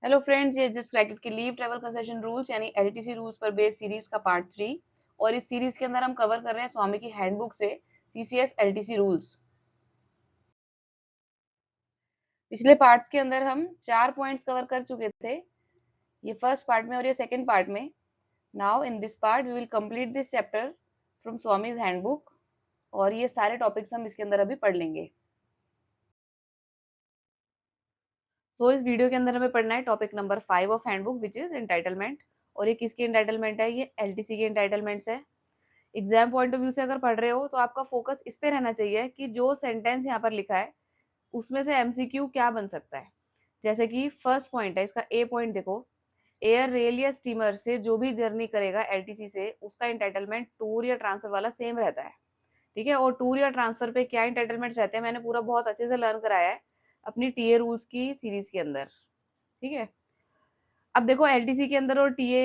Hello friends, ये just क्रैकेट के leave travel concession rules यानी एलटीसी रूल्स पर बेस्ड सीरीज का पार्ट 3। और इस सीरीज के अंदर हम कवर कर रहे हैं स्वामी की हैंडबुक से सीसीएस एलटीसी रूल्स। पिछले पार्ट्स के अंदर हम 4 पॉइंट्स कवर कर चुके थे, ये फर्स्ट पार्ट में और ये सेकंड पार्ट में। Now in this part we will complete this chapter from Swamy's handbook, और ये सारे टॉपिक्स हम इसके अंदर अभी पढ़ लेंगे। इस वीडियो के अंदर हमें पढ़ना है topic number 5 of handbook which is entitlement. और ये किसकी एंटाइटलमेंट है? ये एलटीसी की एंटाइटलमेंट्स है। एग्जाम पॉइंट ऑफ व्यू से अगर पढ़ रहे हो तो आपका फोकस इस पे रहना चाहिए कि जो सेंटेंस यहाँ पर लिखा है उसमें से एमसीक्यू क्या बन सकता है। जैसे कि फर्स्ट पॉइंट है, इसका ए पॉइंट देखो, एयर रेल या स्टीमर से जो भी जर्नी करेगा एलटीसी से उसका एंटाइटलमेंट टूर या ट्रांसफर वाला सेम रहता है। ठीक है, और टूर या ट्रांसफर पे क्या एंटाइटलमेंट रहते हैं मैंने पूरा बहुत अच्छे से लर्न कराया है अपनी टीए रूल्स की सीरीज के अंदर। ठीक है, अब देखो एलटीसी के अंदर और टीए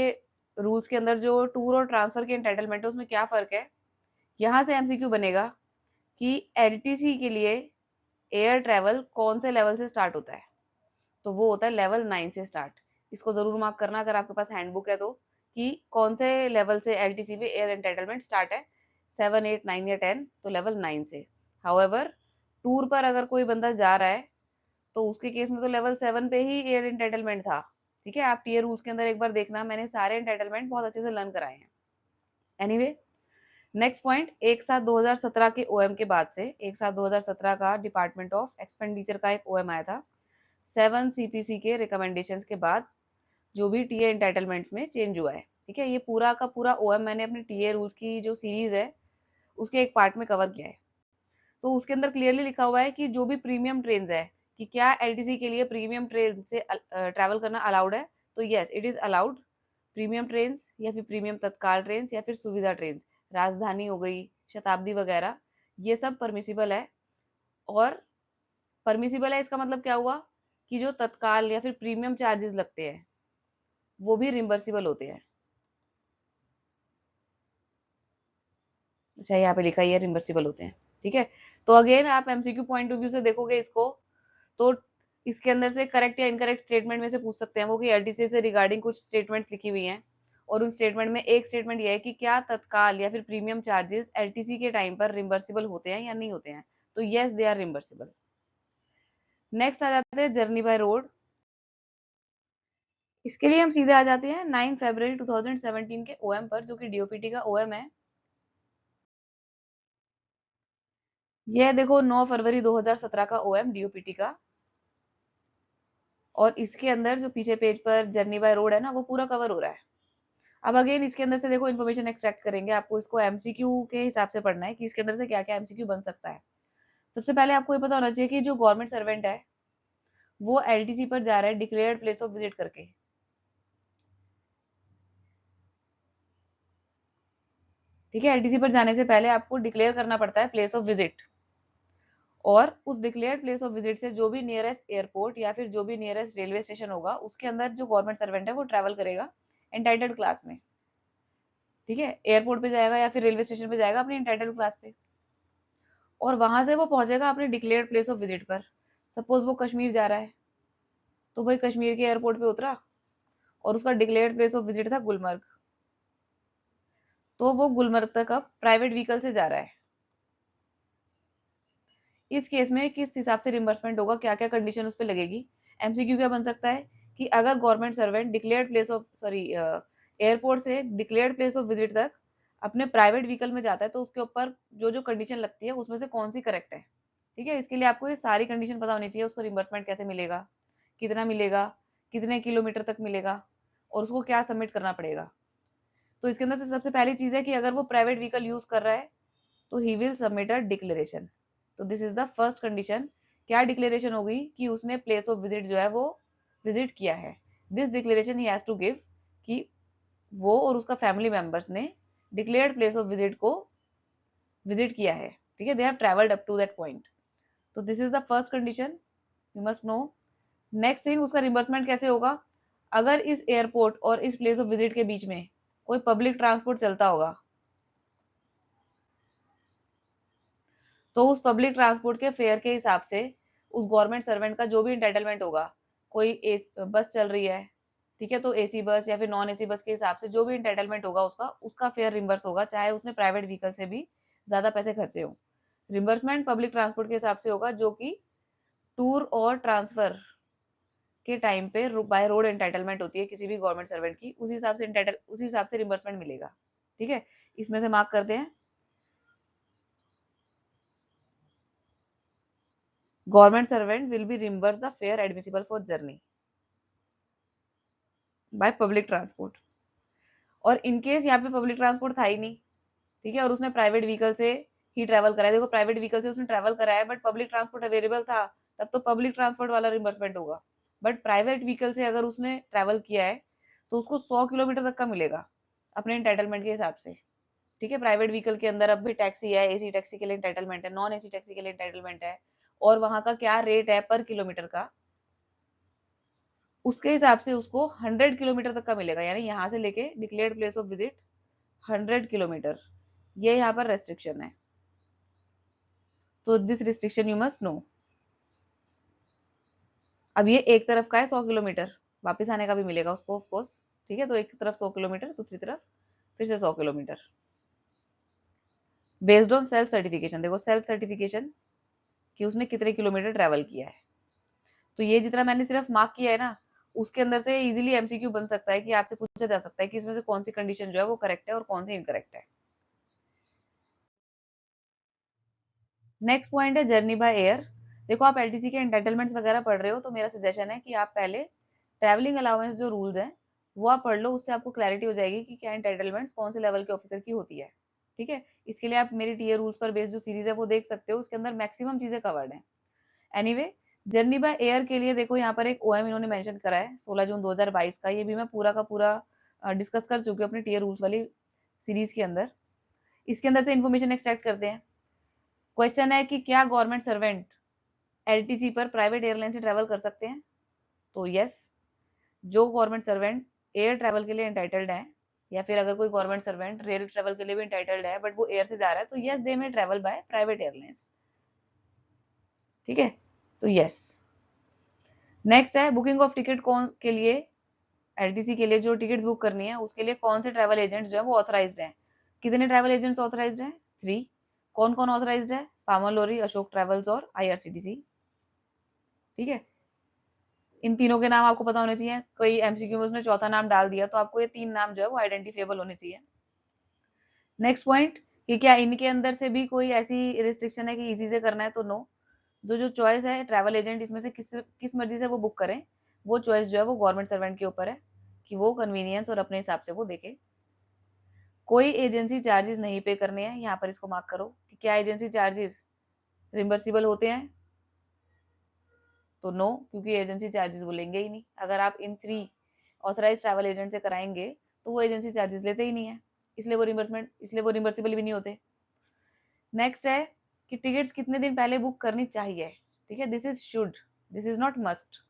रूल्स के अंदर जो टूर और ट्रांसफर के एंटाइटलमेंट है उसमें क्या फर्क है। यहाँ से एमसीक्यू बनेगा कि एलटीसी के लिए एयर ट्रेवल कौन से लेवल से स्टार्ट होता है, तो वो होता है लेवल 9 से स्टार्ट। इसको जरूर मार्क करना अगर आपके पास हैंडबुक है तो, कि कौन से लेवल से एलटीसी पे एयर एंटाइटलमेंट स्टार्ट है, 7, 8, 9 या 10, तो लेवल 9 से। हाउएवर टूर पर अगर कोई बंदा जा रहा है तो उसके केस में तो लेवल 7 पे ही एयर एंटाइटलमेंट था। ठीक है, आप टीयर रूल्स के अंदर एक बार देखना, मैंने सारे एंटाइटलमेंट बहुत अच्छे से लर्न कराए हैं। एनीवे, नेक्स्ट पॉइंट, 1/7/2017 के ओएम के बाद से 1/7/2017 का डिपार्टमेंट ऑफ एक्सपेंडिचर का एक ओएम आया था। 7 सीपीसी के रिकमेंडेशंस के बाद जो भी टीए एंटाइटलमेंट्स में चेंज हुआ है। ठीक है, ये पूरा का पूरा ओएम मैंने अपनी टीए रूल्स की जो सीरीज है उसके एक पार्ट में कवर किया है। तो उसके अंदर क्लियरली लिखा हुआ है कि जो भी प्रीमियम ट्रेन है, कि क्या एलटीसी के लिए प्रीमियम ट्रेन से ट्रैवल करना अलाउड है, तो yes it is allowed. Premium train या फिर प्रीमियम तत्काल ट्रेन या फिर सुविधा ट्रेन, राजधानी हो गई, शताब्दी वगैरह, ये सब परमिसिबल है। और परमिसिबल है इसका मतलब क्या हुआ कि जो तत्काल या फिर प्रीमियम चार्जेस लगते हैं वो भी रिम्बर्सिबल होते हैं। अच्छा, यहाँ पे लिखा है रिम्बर्सिबल होते हैं। ठीक है, तो अगेन आप एमसीक्यू पॉइंट ऑफ व्यू से देखोगे इसको, तो इसके अंदर से करेक्ट या इनकरेक्ट स्टेटमेंट में से पूछ सकते हैं वो, कि एलटीसी से रिगार्डिंग कुछ स्टेटमेंट्स लिखी हुई हैं, और उन स्टेटमेंट में एक स्टेटमेंट ये है कि क्या तत्काल या फिर प्रीमियम चार्जेस एलटीसी के टाइम पर रिम्बर्सिबल होते हैं या नहीं होते हैं, तो यस दे आर रिम्बर्सिबल। नेक्स्ट आ जाते हैं जर्नी बाय रोड। इसके लिए हम सीधे आ जाते हैं 9 फरवरी 2017 के ओएम पर, जो कि डीओपीटी का ओएम है। यह देखो 9 फरवरी 2017 का ओएम डीओपीटी का, और इसके अंदर जो पीछे पेज पर जर्नी बाय रोड है ना वो पूरा कवर हो रहा है। अब अगेन इसके अंदर से देखो इन्फॉर्मेशन एक्सट्रैक्ट करेंगे, आपको इसको एमसीक्यू के हिसाब से पढ़ना है कि इसके अंदर से क्या क्या एमसीक्यू बन सकता है। सबसे पहले आपको ये पता होना चाहिए कि जो गवर्नमेंट सर्वेंट है वो एलटीसी पर जा रहा है डिक्लेयर्ड प्लेस ऑफ विजिट करके। ठीक है, एलटीसी पर जाने से पहले आपको डिक्लेयर करना पड़ता है प्लेस ऑफ विजिट, और उस डिक्लेयर्ड प्लेस ऑफ विजिट से जो भी नियरेस्ट एयरपोर्ट या फिर जो भी नियरेस्ट रेलवे स्टेशन होगा उसके अंदर जो गवर्नमेंट सर्वेंट है वो ट्रैवल करेगा एंटाइटल्ड क्लास में। ठीक है, एयरपोर्ट पे जाएगा या फिर रेलवे स्टेशन पे जाएगा अपनी एंटाइटल्ड क्लास पे, और वहां से वो पहुंचेगा अपने डिक्लेयर्ड प्लेस ऑफ विजिट पर। सपोज वो कश्मीर जा रहा है, तो भाई कश्मीर के एयरपोर्ट पे उतरा और उसका डिक्लेयर्ड प्लेस ऑफ विजिट था गुलमर्ग, तो वो गुलमर्ग तक अब प्राइवेट व्हीकल से जा रहा है। इस केस में किस हिसाब से रिम्बर्समेंट होगा, क्या क्या कंडीशन उस पर लगेगी। एमसीक्यू क्या बन सकता है कि अगर government servant declared place of sorry airport से डिक्लेयर्ड प्लेस ऑफ विजिट तक अपने प्राइवेट व्हीकल में जाता है तो उसके ऊपर जो जो कंडीशन लगती है उसमें से कौन सी करेक्ट है। ठीक है, इसके लिए आपको ये सारी कंडीशन पता होनी चाहिए, उसको रिम्बर्समेंट कैसे मिलेगा, कितना मिलेगा, कितने किलोमीटर तक मिलेगा, और उसको क्या सबमिट करना पड़ेगा। तो इसके अंदर से सबसे पहली चीज है कि अगर वो प्राइवेट व्हीकल यूज कर रहा है तो ही विल सबमिट अ डिक्लेरेशन। तो this is the first condition. क्या डिक्लेरेशन होगी कि उसने प्लेस ऑफ विजिट जो है वो विजिट किया है। This declaration he has to give कि वो और उसका फैमिली मेंबर्स ने डिक्लेयर्ड प्लेस ऑफ विजिट को विजिट किया है। ठीक है, they have travelled up to that point. तो this is the first condition, you must know. Next thing, उसका रिम्बर्समेंट कैसे होगा। अगर इस एयरपोर्ट और इस प्लेस ऑफ विजिट के बीच में कोई पब्लिक ट्रांसपोर्ट चलता होगा तो उस पब्लिक ट्रांसपोर्ट के फेयर के हिसाब से उस गवर्नमेंट सर्वेंट का जो भी इंटाइटलमेंट होगा, कोई बस चल रही है, ठीक है, तो एसी बस या फिर नॉन एसी बस के हिसाब से जो भी इंटाइटलमेंट होगा उसका फेयर रिम्बर्स होगा, चाहे उसने प्राइवेट व्हीकल से भी ज्यादा पैसे खर्चे हो। रिम्बर्समेंट पब्लिक ट्रांसपोर्ट के हिसाब से होगा, जो कि टूर और ट्रांसफर के टाइम पे बाय रोड एंटाइटलमेंट होती है किसी भी गवर्नमेंट सर्वेंट की, उसी हिसाब से रिम्बर्समेंट मिलेगा। ठीक है, इसमें से मार्क करते हैं। Government servant will be reimburse the fair admissible for journey by public transport. और इनकेस यहाँ पे पब्लिक ट्रांसपोर्ट था ही नहीं, ठीक है, और उसने प्राइवेट व्हीकल से ही ट्रेवल कराया, देखो प्राइवेट व्हीकल से उसने ट्रेवल कराया बट पब्लिक ट्रांसपोर्ट अवेलेबल था, तब तो पब्लिक ट्रांसपोर्ट वाला रिम्बर्समेंट होगा। बट प्राइवेट व्हीकल से अगर उसने ट्रेवल किया है तो उसको 100 किलोमीटर तक का मिलेगा अपने इंटाइटलमेंट के हिसाब से। ठीक है, प्राइवेट व्हीकल के अंदर अब भी टैक्सी है, एसी टैक्सी के लिए इंटाइटलमेंट है, नॉन एसी टैक्सी के लिए इंटाइटलमेंट है, और वहां का क्या रेट है पर किलोमीटर का, उसके हिसाब से उसको 100 किलोमीटर तक का मिलेगा, यानी यहाँ से लेके declared place of visit 100 kilometre, ये यहाँ पर रेस्ट्रिक्शन है। तो this restriction you must no. अब ये एक तरफ का है 100 किलोमीटर, वापस आने का भी मिलेगा उसको ऑफ कोर्स। ठीक है, तो एक तरफ 100 किलोमीटर, दूसरी तरफ फिर से 100 kilometre. Based on self certification, देखो सेल्फ सर्टिफिकेशन कि उसने कितने किलोमीटर ट्रेवल किया है। तो ये जितना मैंने सिर्फ मार्क किया है ना, उसके अंदर से इजीली एमसीक्यू बन सकता है कि आपसे पूछा जा सकता है कि इसमें से कौन सी कंडीशन जो है वो करेक्ट है और कौन सी इनकरेक्ट है। नेक्स्ट पॉइंट है जर्नी बाय एयर। देखो आप एलटीसी के एंटाइटलमेंट्स वगैरह पढ़ रहे हो, तो मेरा सजेशन है कि आप पहले ट्रैवलिंग अलाउंस जो रूल्स हैं वो आप पढ़ लो, उससे आपको क्लैरिटी हो जाएगी कि क्या एंटाइटलमेंट्स कौन से लेवल के ऑफिसर की होती है। ठीक है, इसके लिए आप मेरी टीए रूल्स पर बेस्ड जो सीरीज है वो देख सकते हो, उसके अंदर मैक्सिमम चीजें कवर्ड है। एनीवे, जर्नी बाय एयर के लिए देखो यहाँ पर एक ओएम इन्होंने मेंशन करा है 16 जून 2022 का, ये भी मैं पूरा का पूरा डिस्कस कर चुकी हूँ अपनी टीए रूल्स वाली सीरीज के अंदर। इसके अंदर से इन्फॉर्मेशन एक्सट्रैक्ट करते हैं। क्वेश्चन है कि क्या गवर्नमेंट सर्वेंट एलटीसी पर प्राइवेट एयरलाइन से ट्रेवल कर सकते हैं? तो यस, जो गवर्नमेंट सर्वेंट एयर ट्रेवल के लिए एंटाइटल्ड है, या फिर अगर कोई गवर्नमेंट सर्वेंट रेल ट्रेवल के लिए भी एंटाइटल्ड है बट वो एयर से जा रहा है, तो यस दे में ट्रेवल बाय प्राइवेट एयरलाइंस। ठीक है, तो यस। नेक्स्ट है बुकिंग ऑफ टिकट कौन के लिए, एलटीसी के लिए जो टिकट्स बुक करनी है उसके लिए कौन से ट्रैवल एजेंट्स जो है वो ऑथराइज्ड हैं? कितने ट्रैवल एजेंट्स ऑथराइज्ड हैं? 3। कौन कौन ऑथराइज्ड है? पामर लोरी, अशोक ट्रैवल्स और आईआरसीटीसी। ठीक है, इन तीनों के नाम आपको पता होने चाहिए। कोई एमसीक्यू में उसने चौथा नाम डाल दिया तो आपको ये 3 नाम जो है वो आइडेंटिफेबल होने चाहिए। नेक्स्ट पॉइंट कि क्या इनके अंदर से भी कोई ऐसी रिस्ट्रिक्शन है कि इसी से करना है? तो नो। जो चॉइस है ट्रैवल एजेंट इसमें से किस मर्जी से वो बुक करें, वो चॉइस जो है वो गवर्नमेंट सर्वेंट के ऊपर है कि वो कन्वीनियंस और अपने हिसाब से वो देखे। कोई एजेंसी चार्जेस नहीं पे करने हैं, यहाँ पर इसको मार्क करो कि क्या एजेंसी चार्जेस रिम्बर्सिबल होते हैं? तो नो, क्योंकि एजेंसी चार्जेस वो लेंगे ही नहीं। अगर आप इन 3 ऑथराइज ट्रैवल एजेंट से कराएंगे तो वो एजेंसी चार्जेस लेते ही नहीं है, इसलिए वो रिम्बर्सिबल भी नहीं होते। नेक्स्ट है कि टिकट्स कितने दिन पहले बुक करनी चाहिए? ठीक है, this is should, this is not must.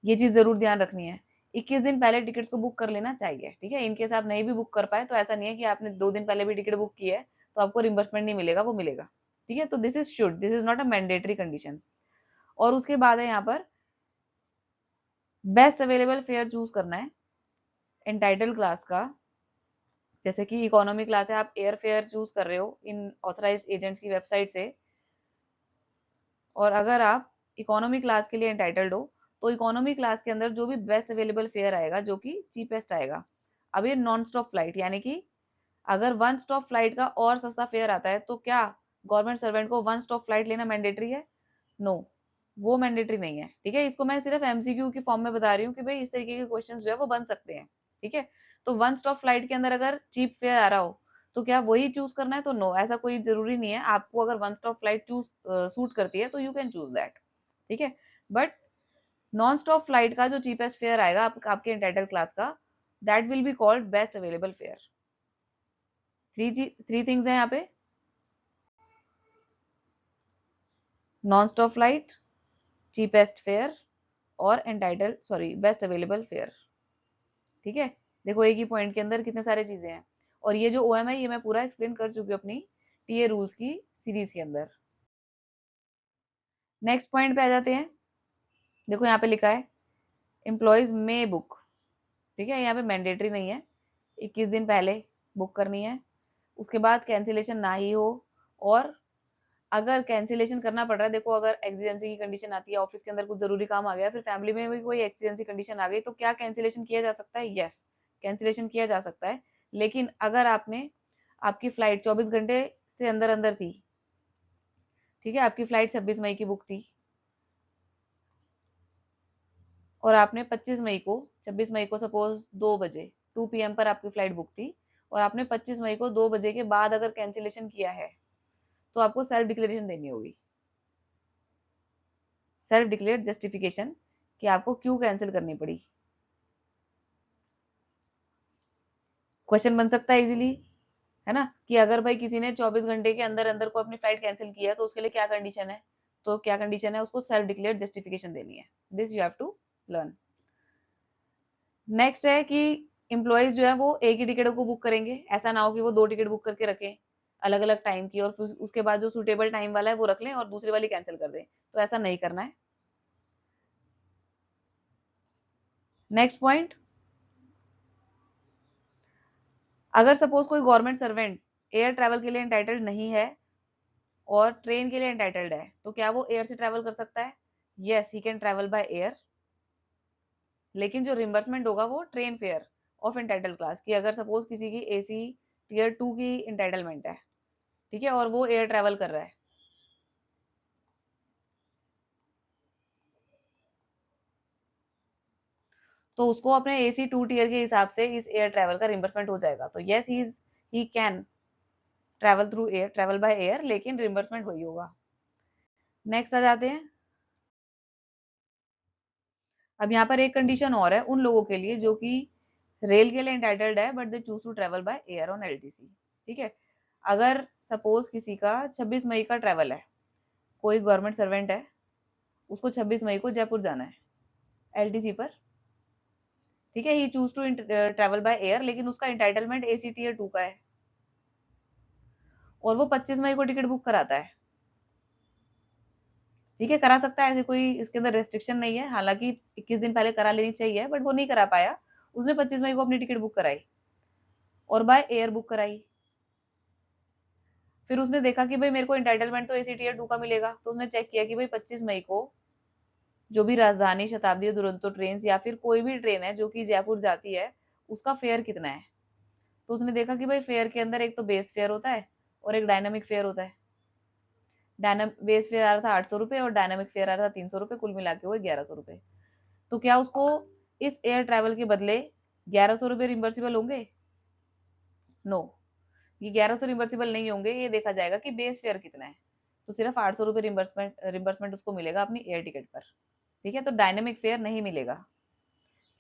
ये चीज जरूर ध्यान रखनी है, 21 दिन पहले टिकट्स को बुक कर लेना चाहिए। ठीक है, इनकेस आप नहीं भी बुक कर पाए तो ऐसा नहीं है कि आपने 2 दिन पहले भी टिकट बुक की है तो आपको रिम्बर्समेंट नहीं मिलेगा, वो मिलेगा। ठीक है, तो this is should, this is not a mandatory condition. और उसके बाद है यहाँ पर बेस्ट अवेलेबल फेयर चूज करना है एंटाइटल क्लास का। जैसे कि इकोनॉमी क्लास है, आप एयर फेयर चूज कर रहे हो इन ऑथराइज एजेंट्स की वेबसाइट से, और अगर आप इकोनॉमी क्लास के लिए एंटाइटल्ड हो तो इकोनॉमी क्लास के अंदर जो भी बेस्ट अवेलेबल फेयर आएगा, जो कि चीपेस्ट आएगा। अब ये नॉन स्टॉप फ्लाइट, यानी कि अगर वन स्टॉप फ्लाइट का और सस्ता फेयर आता है तो क्या गवर्नमेंट सर्वेंट को वन स्टॉप फ्लाइट लेना मैंडेटरी है? नो, वो मैंडेटरी नहीं है। ठीक है, इसको मैं सिर्फ एमसीक्यू की फॉर्म में बता रही हूँ कि भाई इस तरीके के क्वेश्चंस जो है वो बन सकते हैं। ठीक है, तो वन स्टॉप फ्लाइट के अंदर अगर चीप फेयर आ रहा हो तो क्या वही चूज करना है? तो नो, ऐसा कोई जरूरी नहीं है। आपको अगर one stop flight choose suit करती है तो यू कैन चूज दैट। ठीक है, बट नॉन स्टॉप फ्लाइट का जो चीपेस्ट फेयर आएगा आपके एंटाइटल क्लास का, that will be called best available fair. Three things है यहाँ पे, non stop flight, cheapest fair और एंटाइटल बेस्ट अवेलेबल फेयर। ठीक है, देखो एक ही पॉइंट के अंदर कितने सारे चीजें हैं, और ये जो ओएम है ये मैं पूरा एक्सप्लेन कर चुकी हूँ अपनी टीए रूल्स की सीरीज के अंदर। नेक्स्ट पॉइंट पे आ जाते हैं। देखो यहाँ पे लिखा है एम्प्लॉयज मे बुक, ठीक है, यहाँ पे मैंडेटरी नहीं है, 21 दिन पहले बुक करनी है, उसके बाद कैंसिलेशन ना ही हो, और अगर कैंसिलेशन करना पड़ रहा है, देखो अगर एक्सीजेंसी की कंडीशन आती है, ऑफिस के अंदर कुछ जरूरी काम आ गया, फिर फैमिली में भी कोई एक्सीजेंसी कंडीशन आ गई, तो क्या कैंसिलेशन किया जा सकता है? यस, कैंसिलेशन किया जा सकता है। लेकिन अगर आपकी फ्लाइट 24 घंटे से अंदर अंदर थी, ठीक है, आपकी फ्लाइट 26 मई की बुक थी, और आपने 26 मई को सपोज 2 बजे 2 PM पर आपकी फ्लाइट बुक थी, और आपने 25 मई को 2 बजे के बाद अगर कैंसिलेशन किया है, तो आपको सेल्फ डिक्लेरेशन देनी होगी, सेल्फ डिक्लेयर जस्टिफिकेशन, कि आपको क्यों कैंसिल करनी पड़ी। क्वेश्चन बन सकता है इजीली, है ना, कि अगर भाई किसी ने 24 घंटे के अंदर अंदर को अपनी फ्लाइट कैंसिल किया है, तो उसके लिए क्या कंडीशन है, तो क्या कंडीशन है, उसको सेल्फ डिक्लेयर जस्टिफिकेशन देनी है। This you have to learn. Next है कि एम्प्लॉयज जो है वो एक ही टिकट को बुक करेंगे, ऐसा ना हो कि वो 2 टिकट बुक करके रखें अलग अलग टाइम की, और फिर उसके बाद जो सुटेबल टाइम वाला है वो रख लें और दूसरी वाली कैंसिल कर दें, तो ऐसा नहीं करना है। नेक्स्ट पॉइंट, अगर सपोज कोई गवर्नमेंट सर्वेंट एयर ट्रैवल के लिए एंटाइटल्ड नहीं है और ट्रेन के लिए एंटाइटल्ड है, तो क्या वो एयर से ट्रैवल कर सकता है? Yes, he can travel by air, लेकिन जो रिम्बर्समेंट होगा वो train fair of entitled class की, अगर सपोज किसी की AC Tier 2 की एंटाइटलमेंट है, ठीक है, और वो एयर ट्रैवल कर रहा है, तो उसको अपने AC 2 टीयर के हिसाब से इस एयर ट्रैवल का रिम्बर्समेंट हो जाएगा। तो yes, he can travel through air, travel by air, लेकिन रिम्बर्समेंट वही होगा। नेक्स्ट आ जाते हैं। अब यहाँ पर एक कंडीशन और है उन लोगों के लिए जो कि रेल के लिए एंटाइटल्ड है but they choose to travel by air on LTC, ठीक है। अगर सपोज किसी का 26 मई का ट्रेवल है, कोई गवर्नमेंट सर्वेंट है, उसको 26 मई को जयपुर जाना है LTC पर, ठीक है, he choose to travel by air, लेकिन उसका एंटाइटलमेंट AC Tier 2 का है, और वो 25 मई को टिकट बुक कराता है, ठीक है, करा सकता है, ऐसे कोई इसके अंदर रेस्ट्रिक्शन नहीं है, हालांकि 21 दिन पहले करा लेनी चाहिए, बट वो नहीं करा पाया, उसने 25 मई को अपनी टिकट बुक कराई और बाय एयर बुक कराई, फिर उसने देखा कि भाई मेरे को एंटाइटलमेंट तो AC Tier 2 का मिलेगा, तो उसने चेक किया कि भाई 25 मई को जो भी राजधानी, शताब्दी, दुरंतो ट्रेन या फिर कोई भी ट्रेन है जो कि जयपुर जाती है, उसका फेयर कितना है, तो उसने देखा कि भाई फेयर के अंदर एक तो बेस फेयर होता है और एक डायनामिक फेयर होता है। बेस फेयर आ रहा था 800 रुपये और डायनामिक फेयर आ रहा था 300 रुपये, कुल मिला के वो 1100 रुपये। तो क्या उसको इस एयर ट्रैवल के बदले 1100 रुपये रिम्बर्सिबल होंगे? नो, ये 1100 रिम्बर्सिबल नहीं होंगे, ये देखा जाएगा कि बेस फेयर कितना है, तो सिर्फ 800 रुपये रिम्बर्समेंट उसको मिलेगा अपनी एयर टिकट पर, ठीक है, तो डायनेमिक फेयर नहीं मिलेगा,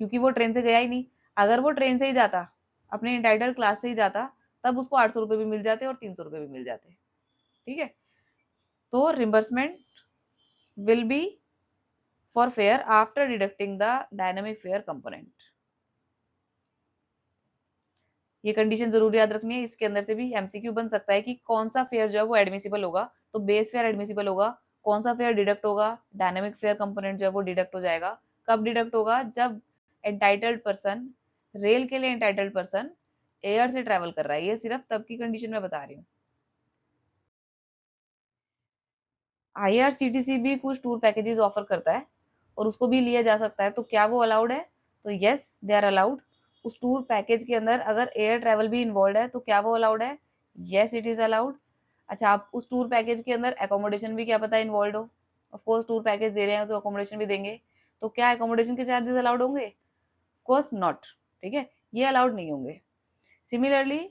क्योंकि वो ट्रेन से गया ही नहीं। अगर वो ट्रेन से ही जाता, अपने इंटाइटल क्लास से ही जाता, तब उसको 800 रुपये भी मिल जाते और 300 रुपये भी मिल जाते, ठीक है। तो reimbursement will be for fair after deducting the dynamic fair component. ये कंडीशन जरूर याद रखनी है, इसके अंदर से भी MCQ बन सकता है कि कौन सा फेयर जो है वो एडमिसिबल होगा, तो बेस फेयर एडमिसिबल होगा, कौन सा फेयर डिडक्ट होगा, डायनेमिक फेयर कंपोनेंट जो है वो डिडक्ट हो जाएगा। कब डिडक्ट होगा? जब एंटाइटल्ड पर्सन, रेल के लिए एंटाइटल्ड पर्सन एयर से ट्रेवल कर रहा है, ये सिर्फ तब की कंडीशन में बता रही हूँ। IRCTC भी कुछ टूर पैकेजेस ऑफर करता है और उसको भी लिया जा सकता है, तो क्या वो अलाउड है? तो यस, दे आर अलाउड। उस टूर पैकेज के अंदर अगर एयर ट्रैवल भी इन्वॉल्व है, तो क्या वो अलाउड है? Yes, it is allowed. अच्छा, आप उस टूर पैकेज के अंदर एकोमोडेशन भी क्या पता इन्वॉल्व हो, ऑफ कोर्स टूर पैकेज दे रहे हैं तो अकोमोडेशन भी देंगे, तो क्या एकोमोडेशन के चार्जेस अलाउड होंगे? कोर्स नॉट, ठीक है, ये अलाउड नहीं होंगे। सिमिलरली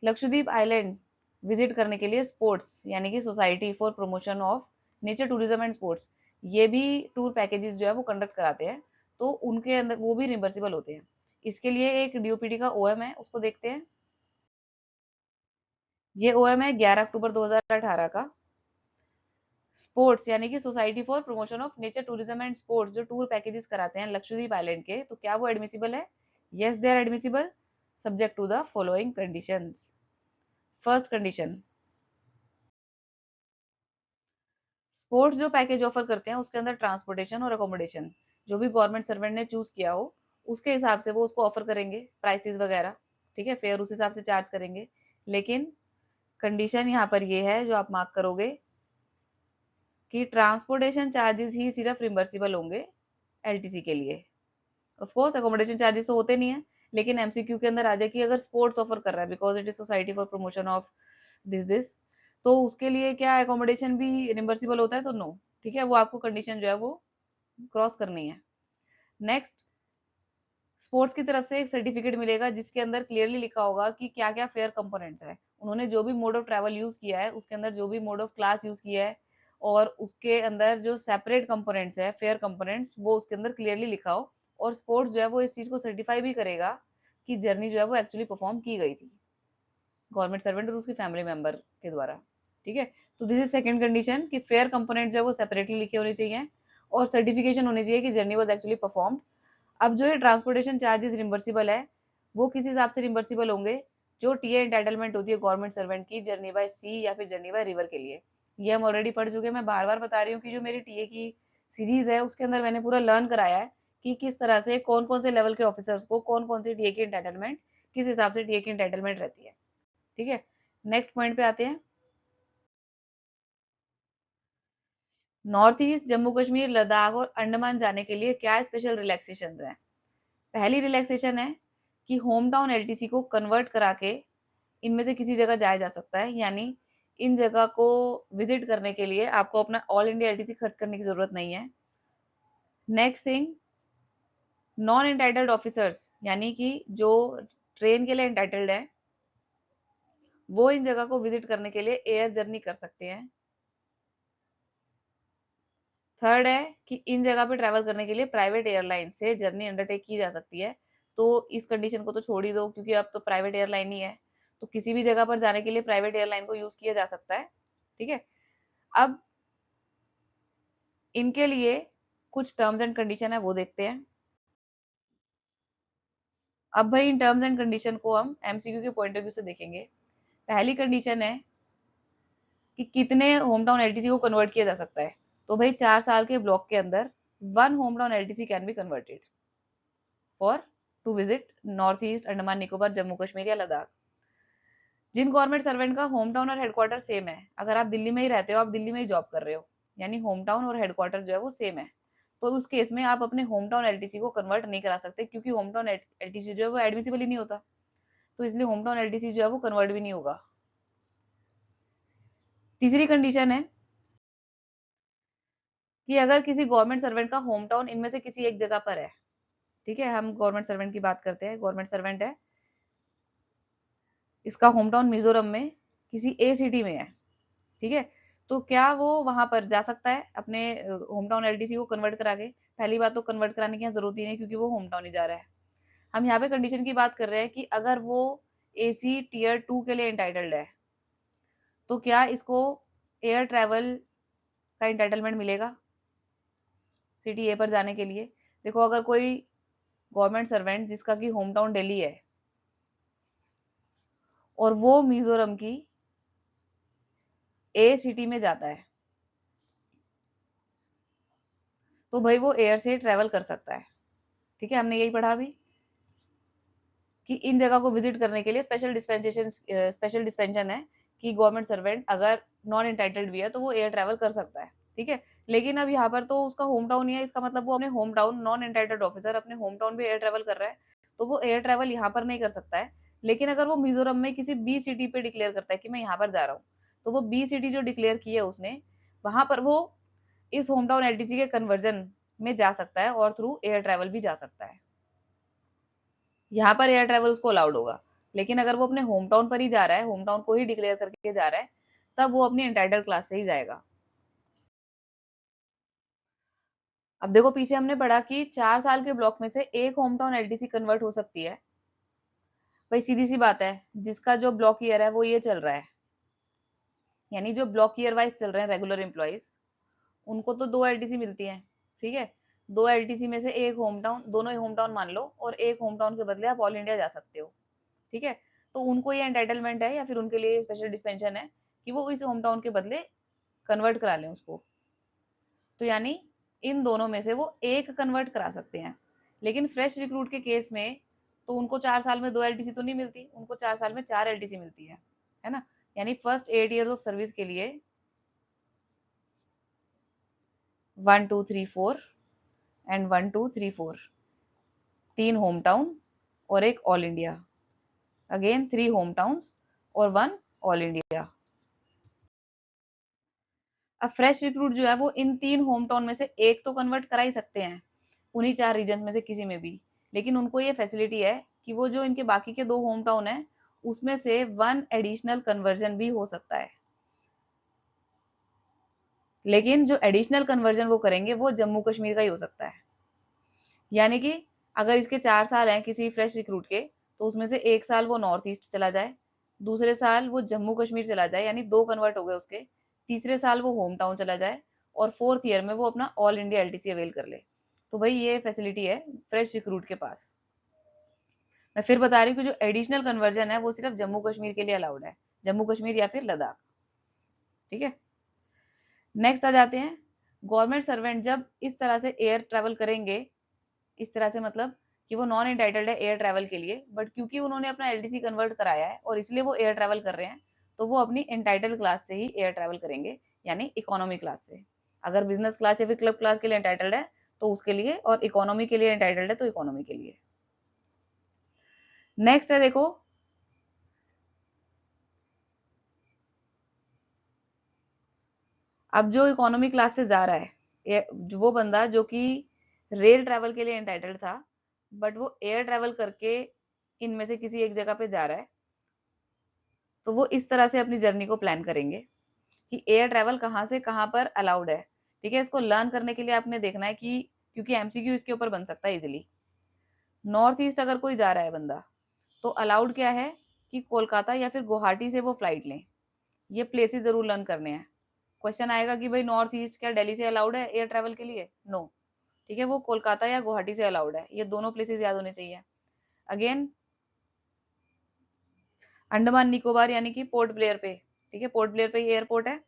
लक्षद्वीप आइलैंड विजिट करने के लिए स्पोर्ट्स यानी कि society for promotion of nature tourism and sports, ये भी टूर पैकेजेस जो है वो कंडक्ट कराते हैं, तो उनके अंदर वो भी रिम्बर्सिबल होते हैं। इसके लिए एक DOPT का OM है, उसको देखते हैं। ये OM है 11 अक्टूबर 2018 का। स्पोर्ट्स यानी कि society for promotion of nature tourism and sports जो टूर पैकेजेस कराते हैं लक्षद्वीप आइलैंड के, तो क्या वो एडमिसिबल है? Yes, they are admissible subject to the following conditions. First condition, sports जो पैकेज ऑफर करते हैं उसके अंदर ट्रांसपोर्टेशन और अकोमोडेशन जो भी गवर्नमेंट सर्वेंट ने चूज किया हो उसके हिसाब से वो उसको ऑफर करेंगे, प्राइसेस वगैरह, ठीक है, फेयर उस हिसाब से चार्ज करेंगे। लेकिन कंडीशन यहाँ पर ये है जो आप मार्क करोगे कि ट्रांसपोर्टेशन चार्जेस ही सिर्फ रिम्बर्सिबल होंगे एलटीसी के लिए। ऑफ कोर्स अकोमोडेशन चार्जेस तो होते नहीं है, लेकिन एमसीक्यू के अंदर आ जाए कि अगर स्पोर्ट्स ऑफर कर रहा है because it is society for promotion of this, तो उसके लिए क्या अकोमोडेशन भी रिम्बर्सिबल होता है? तो नो, ठीक है, वो आपको कंडीशन जो है वो क्रॉस करनी है। नेक्स्ट, स्पोर्ट्स की तरफ से एक सर्टिफिकेट मिलेगा जिसके अंदर क्लियरली लिखा होगा कि क्या क्या फेयर कंपोनेंट्स है, उन्होंने जो भी मोड ऑफ ट्रैवल यूज किया है उसके अंदर जो भी मोड ऑफ क्लास यूज किया है और उसके अंदर जो सेपरेट कंपोनेंट्स है फेयर कंपोनेंट्स वो उसके अंदर क्लियरली लिखा हो। और स्पोर्ट्स जो है वो इस चीज को सर्टिफाई भी करेगा कि जर्नी जो है वो एक्चुअली परफॉर्म की गई थी गवर्नमेंट सर्वेंट और उसकी फैमिली मेंबर के द्वारा, ठीक है। तो दिस इज सेकंड कंडीशन कि फेयर कंपोनेंट जो है वो सेपरेटली लिखे होने चाहिए और सर्टिफिकेशन होनी चाहिए कि जर्नी वाज एक्चुअली परफॉर्म्ड। अब जो है ट्रांसपोर्टेशन चार्जेस रिम्बर्सिबल है वो किस हिसाब से रिम्बर्सिबल होंगे? जो टीए एंटाइटलमेंट होती है गवर्नमेंट सर्वेंट की जर्नी बाय सी या फिर जर्नी बाय रिवर के लिए, ये हम ऑलरेडी पढ़ चुके हैं। मैं बार बार बता रही हूँ कि जो मेरी टीए की सीरीज है उसके अंदर मैंने पूरा लर्न कराया है कि किस तरह से कौन कौन से लेवल के ऑफिसर्स को कौन कौन से टीए की एंटाइटलमेंट किस हिसाब से टीए की एंटाइटलमेंट रहती है, ठीक है। नेक्स्ट पॉइंट पे आते हैं। नॉर्थ ईस्ट, जम्मू कश्मीर, लद्दाख और अंडमान जाने के लिए क्या स्पेशल रिलैक्सेशन हैं? पहली रिलैक्सेशन है कि होम टाउन एलटीसी को कन्वर्ट करा के इनमें से किसी जगह जाया जा सकता है, यानी इन जगह को विजिट करने के लिए आपको अपना ऑल इंडिया एलटीसी खर्च करने की जरूरत नहीं है। Next thing, non entitled officers यानी कि जो ट्रेन के लिए एंटाइटल्ड है वो इन जगह को विजिट करने के लिए एयर जर्नी कर सकते हैं। थर्ड है कि इन जगह पे ट्रैवल करने के लिए प्राइवेट एयरलाइन से जर्नी अंडरटेक की जा सकती है। तो इस कंडीशन को तो छोड़ ही दो क्योंकि अब तो प्राइवेट एयरलाइन ही है, तो किसी भी जगह पर जाने के लिए प्राइवेट एयरलाइन को यूज किया जा सकता है, ठीक है। अब इनके लिए कुछ टर्म्स एंड कंडीशन है वो देखते हैं। अब भाई इन टर्म्स एंड कंडीशन को हम एमसीक्यू के पॉइंट ऑफ व्यू से देखेंगे। पहली कंडीशन है कि कितने होम टाउन एलटीसी को कन्वर्ट किया जा सकता है। तो भाई 4 साल के ब्लॉक के अंदर 1 home town LTC can be converted for to visit north east, Andaman Nicobar, Jammu Kashmir या लद्दाख। जिन गवर्नमेंट सर्वेंट का होम टाउन और हेडक्वार्टर सेम है, अगर आप दिल्ली में ही रहते हो, आप दिल्ली में ही जॉब कर रहे हो, यानी होम टाउन और हेडक्वार्टर जो है वो सेम है, तो उस केस में आप अपने होम टाउन एलटीसी को कन्वर्ट नहीं करा सकते क्योंकि होम टाउन एलटीसी जो है वो एडमिसिबल ही नहीं होता, तो इसलिए होम टाउन एलटीसी जो है वो कन्वर्ट भी नहीं होगा। तीसरी कंडीशन है कि अगर किसी गवर्नमेंट सर्वेंट का होम टाउन इनमें से किसी एक जगह पर है, ठीक है, हम गवर्नमेंट सर्वेंट की बात करते हैं, गवर्नमेंट सर्वेंट है, इसका होम टाउन मिजोरम में किसी ए सिटी में है, ठीक है, तो क्या वो वहां पर जा सकता है अपने होम टाउन एलटीसी को कन्वर्ट करा के? पहली बात तो कन्वर्ट कराने की यहाँ जरूरत ही नहीं क्योंकि वो होम टाउन ही जा रहा है। हम यहाँ पे कंडीशन की बात कर रहे हैं कि अगर वो एसी टीयर 2 के लिए इंटाइटल्ड है तो क्या इसको एयर ट्रैवल का इंटाइटलमेंट मिलेगा सिटी ए पर जाने के लिए? देखो, अगर कोई गवर्नमेंट सर्वेंट जिसका की होम टाउन दिल्ली है और वो मिजोरम की ए सिटी में जाता है तो भाई वो एयर से ट्रेवल कर सकता है, ठीक है, हमने यही पढ़ा अभी कि इन जगह को विजिट करने के लिए स्पेशल डिस्पेंशन है कि गवर्नमेंट सर्वेंट अगर नॉन इंटाइटल्ड भी है तो वो एयर ट्रैवल कर सकता है, ठीक है। लेकिन अब यहाँ पर तो उसका होम टाउन ही है, इसका मतलब वो अपने home town, non entitled officer अपने होम टाउन भी एयर ट्रैवल कर रहा है, तो वो एयर ट्रैवल यहाँ पर नहीं कर सकता है। लेकिन अगर वो मिजोरम में किसी बी सिटी पे डिक्लेयर करता है कि मैं यहाँ पर जा रहा हूँ, तो वो बी सिटी जो डिक्लेयर की है उसने, वहां पर वो इस होम टाउन एलटीसी के कन्वर्जन में जा सकता है और थ्रू एयर ट्रैवल भी जा सकता है। यहाँ पर एयर ट्रैवल उसको अलाउड होगा। लेकिन अगर वो अपने होम टाउन पर ही जा रहा है, होम टाउन को ही डिक्लेयर करके जा रहा है, तब वो अपनी एंटाइटल क्लास से ही जाएगा। अब देखो, पीछे हमने पढ़ा कि 4 साल के ब्लॉक में से एक होम टाउन एलटीसी कन्वर्ट हो सकती है। भाई सीधी सी बात है, जिसका जो ब्लॉक ईयर है वो ये चल रहा है, यानी जो ब्लॉक ईयर वाइज चल रहे हैं रेगुलर एम्प्लॉइज, उनको तो 2 एलटीसी मिलती है, ठीक है। 2 एलटीसी में से एक होम टाउन, दोनों ही होम टाउन मान लो, और एक होम टाउन के बदले आप ऑल इंडिया जा सकते हो, ठीक है। तो उनको ये एंटाइटलमेंट है या फिर उनके लिए स्पेशल डिस्पेंशन है कि वो इस होम टाउन के बदले कन्वर्ट करा लें उसको। तो यानी इन दोनों में से वो एक कन्वर्ट करा सकते हैं। लेकिन फ्रेश रिक्रूट के केस में तो उनको 4 साल में 2 एलटीसी तो नहीं मिलती, उनको 4 साल में 4 एलटीसी मिलती है ना। यानी फर्स्ट 8 ईयर्स ऑफ सर्विस के लिए 1 2 3 4 एंड 1 2 3 4 3 होम टाउन और एक all India, again 3 home towns और 1 ऑल इंडिया। अब फ्रेश रिक्रूट जो है वो इन 3 होम टाउन में से एक तो कन्वर्ट करा ही सकते हैं, उन्हीं 4 रीजन में से किसी में भी। लेकिन उनको ये फैसिलिटी है कि वो जो इनके बाकी के 2 होम टाउन है उसमें से 1 एडिशनल कन्वर्जन भी हो सकता है। लेकिन जो एडिशनल कन्वर्जन वो करेंगे वो जम्मू कश्मीर का ही हो सकता है। यानी कि अगर इसके 4 साल हैं किसी फ्रेश रिक्रूट के, तो उसमें से 1 साल वो नॉर्थ ईस्ट चला जाए, दूसरे साल वो जम्मू कश्मीर चला जाए, यानी 2 कन्वर्ट हो गए उसके, तीसरे साल वो होम टाउन चला जाए और 4th ईयर में वो अपना ऑल इंडिया एलटीसी अवेल कर ले। तो भाई ये फैसिलिटी है फ्रेश रिक्रूट के पास। मैं फिर बता रही हूँ कि जो एडिशनल कन्वर्जन है वो सिर्फ जम्मू कश्मीर के लिए अलाउड है, जम्मू कश्मीर या फिर लद्दाख। ठीक है, नेक्स्ट आ जाते हैं। गवर्नमेंट सर्वेंट जब इस तरह से एयर ट्रेवल करेंगे, इस तरह से मतलब कि वो नॉन इंटाइटल्ड है एयर ट्रैवल के लिए, बट क्योंकि उन्होंने अपना एलटीसी कन्वर्ट कराया है और इसलिए वो एयर ट्रैवल कर रहे हैं, तो वो अपनी इंटाइटल्ड क्लास से ही एयर ट्रैवल करेंगे, यानी इकोनॉमी क्लास से। अगर बिजनेस क्लास या फिर क्लब क्लास के लिए इंटाइटल्ड है तो उसके लिए, और इकोनॉमी के लिए इंटाइटल्ड है तो इकोनॉमी के लिए। नेक्स्ट है देखो, अब जो इकोनॉमी क्लास से जा रहा है वो बंदा जो कि रेल ट्रैवल के लिए इंटाइटल्ड था, बट वो एयर ट्रैवल करके इनमें से किसी एक जगह पे जा रहा है, तो वो इस तरह से अपनी जर्नी को प्लान करेंगे कि एयर ट्रैवल कहाँ से कहाँ पर अलाउड है। ठीक है, इसको लर्न करने के लिए आपने देखना है कि, क्योंकि एमसीक्यू इसके ऊपर बन सकता है इजिली। नॉर्थ ईस्ट अगर कोई जा रहा है बंदा, तो अलाउड क्या है कि कोलकाता या फिर गुवाहाटी से वो फ्लाइट लें। ये प्लेसेस जरूर लर्न करने हैं। क्वेश्चन आएगा कि भाई नॉर्थ ईस्ट क्या दिल्ली से अलाउड है एयर ट्रैवल के लिए? नो। ठीक है, वो कोलकाता या गुवाहाटी से अलाउड है, ये दोनों प्लेसेस याद होने चाहिए। अगेन अंडमान निकोबार यानी कि पोर्ट ब्लेयर पे, ठीक है, पोर्ट ब्लेयर पे ही एयरपोर्ट है,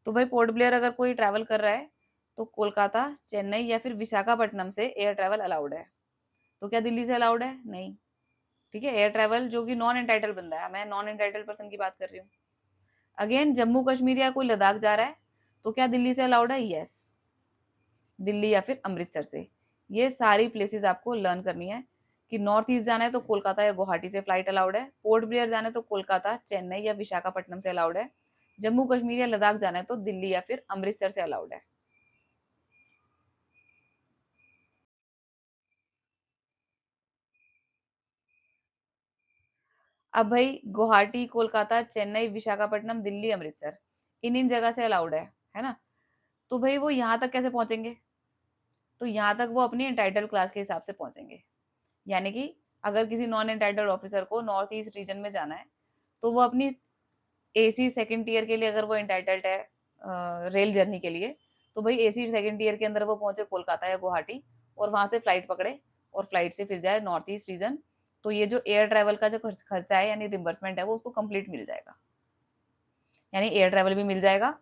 तो भाई पोर्ट ब्लेयर अगर कोई ट्रैवल कर रहा है तो कोलकाता, चेन्नई या फिर विशाखापट्टनम से एयर ट्रैवल अलाउड है। तो क्या दिल्ली से अलाउड है? नहीं। ठीक है, एयर ट्रैवल जो कि नॉन एंटाइटल बंदा है, मैं नॉन एंटाइटल पर्सन की बात कर रही हूँ। अगेन जम्मू कश्मीर या कोई लद्दाख जा रहा है, तो क्या दिल्ली से अलाउड है? यस, दिल्ली या फिर अमृतसर से। ये सारी प्लेसेस आपको लर्न करनी है कि नॉर्थ ईस्ट जाना है तो कोलकाता या गुवाहाटी से फ्लाइट अलाउड है, पोर्ट ब्लेयर जाना है तो कोलकाता, चेन्नई या विशाखापट्टनम से अलाउड है, जम्मू कश्मीर या लद्दाख जाना है तो दिल्ली या फिर अमृतसर से अलाउड है। अब भाई गुवाहाटी, कोलकाता, चेन्नई, विशाखापट्टनम, दिल्ली, अमृतसर, इन इन जगह से अलाउड है ना। तो भाई वो यहाँ तक कैसे पहुंचेंगे? तो यहाँ तक वो अपनी एंटाइटल क्लास के हिसाब से पहुंचेंगे। यानी कि अगर किसी नॉन एंटाइटल्ड ऑफिसर को नॉर्थ ईस्ट रीजन में जाना है, तो वो अपनी एसी सेकंड ईयर के लिए अगर वो एंटाइटल्ड है रेल जर्नी के लिए, तो भाई एसी सेकंड ईयर के अंदर वो पहुंचे कोलकाता या गुवाहाटी, और वहां से फ्लाइट पकड़े और फ्लाइट से फिर जाए नॉर्थ ईस्ट रीजन। तो ये जो एयर ट्रैवल का जो खर्चा है यानी रिम्बर्समेंट है वो उसको कंप्लीट मिल जाएगा, यानी एयर ट्रैवल भी मिल जाएगा।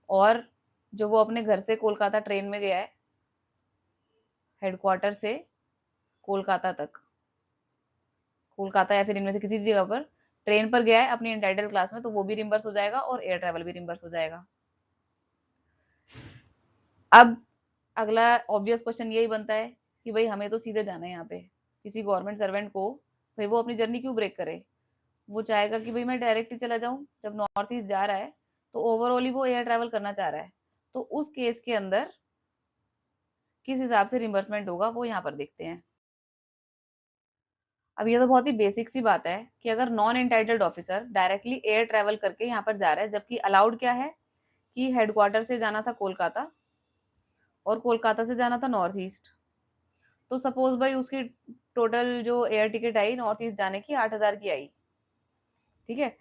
और जो वो अपने घर से कोलकाता ट्रेन में गया है हेडक्वार्टर से कोलकाता तक, कोलकाता या फिर इनमें से किसी जगह पर ट्रेन पर गया है अपनी एंटाइटल क्लास में, तो वो भी रिम्बर्स हो जाएगा और एयर ट्रैवल भी रिम्बर्स हो जाएगा। अब अगला ऑब्वियस क्वेश्चन यही बनता है कि भाई हमें तो सीधे जाना है यहाँ पे, किसी गवर्नमेंट सर्वेंट को भाई वो अपनी जर्नी क्यों ब्रेक करे? वो चाहेगा कि भाई मैं डायरेक्ट ही चला जाऊं, जब नॉर्थ ईस्ट जा रहा है तो ओवरऑल ही वो एयर ट्रैवल करना चाह रहा है। तो उस केस के अंदर किस हिसाब से रिम्बर्समेंट होगा वो यहाँ पर देखते हैं। अब ये तो बहुत ही बेसिक सी बात है कि अगर non entitled officer directly air travel करके यहाँ पर जा रहा है, जबकि अलाउड क्या है कि हेडक्वार्टर से जाना था कोलकाता और कोलकाता से जाना था नॉर्थ ईस्ट, तो सपोज भाई उसकी टोटल जो air ticket I north east जाने की 8,000 की आई। ठीक है,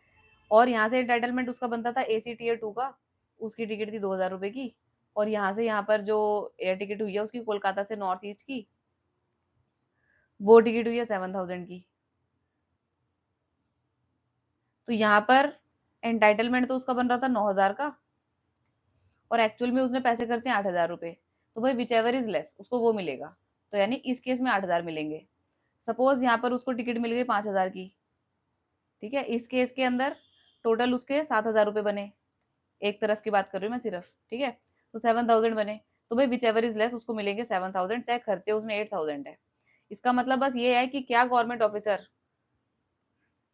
और यहाँ से एंटाइटलमेंट उसका बनता था एसी टीयर 2 का, उसकी टिकट थी 2,000 रुपए की, और यहाँ से यहाँ पर जो एयर टिकट हुई है उसकी कोलकाता से नॉर्थ ईस्ट की, वो टिकट हुई है 7,000 की। तो यहाँ पर एंटाइटलमेंट तो उसका बन रहा था 9,000 का, और एक्चुअल में उसने पैसे खर्चे 8,000 रुपए, तो भाई विच एवर इज लेस उसको वो मिलेगा। तो यानी इस केस में 8,000 मिलेंगे। सपोज यहाँ पर उसको टिकट मिल गई 5,000 की, ठीक है, इस केस के अंदर टोटल उसके 7,000 रुपए बने, एक तरफ की बात कर रही हूँ मैं सिर्फ, ठीक है, तो 7,000 बने। तो भाई विच एवर इज लेस उसको मिलेंगे 7,000, चाहे खर्चे उसने 8,000 है। इसका मतलब बस ये है कि क्या गवर्नमेंट ऑफिसर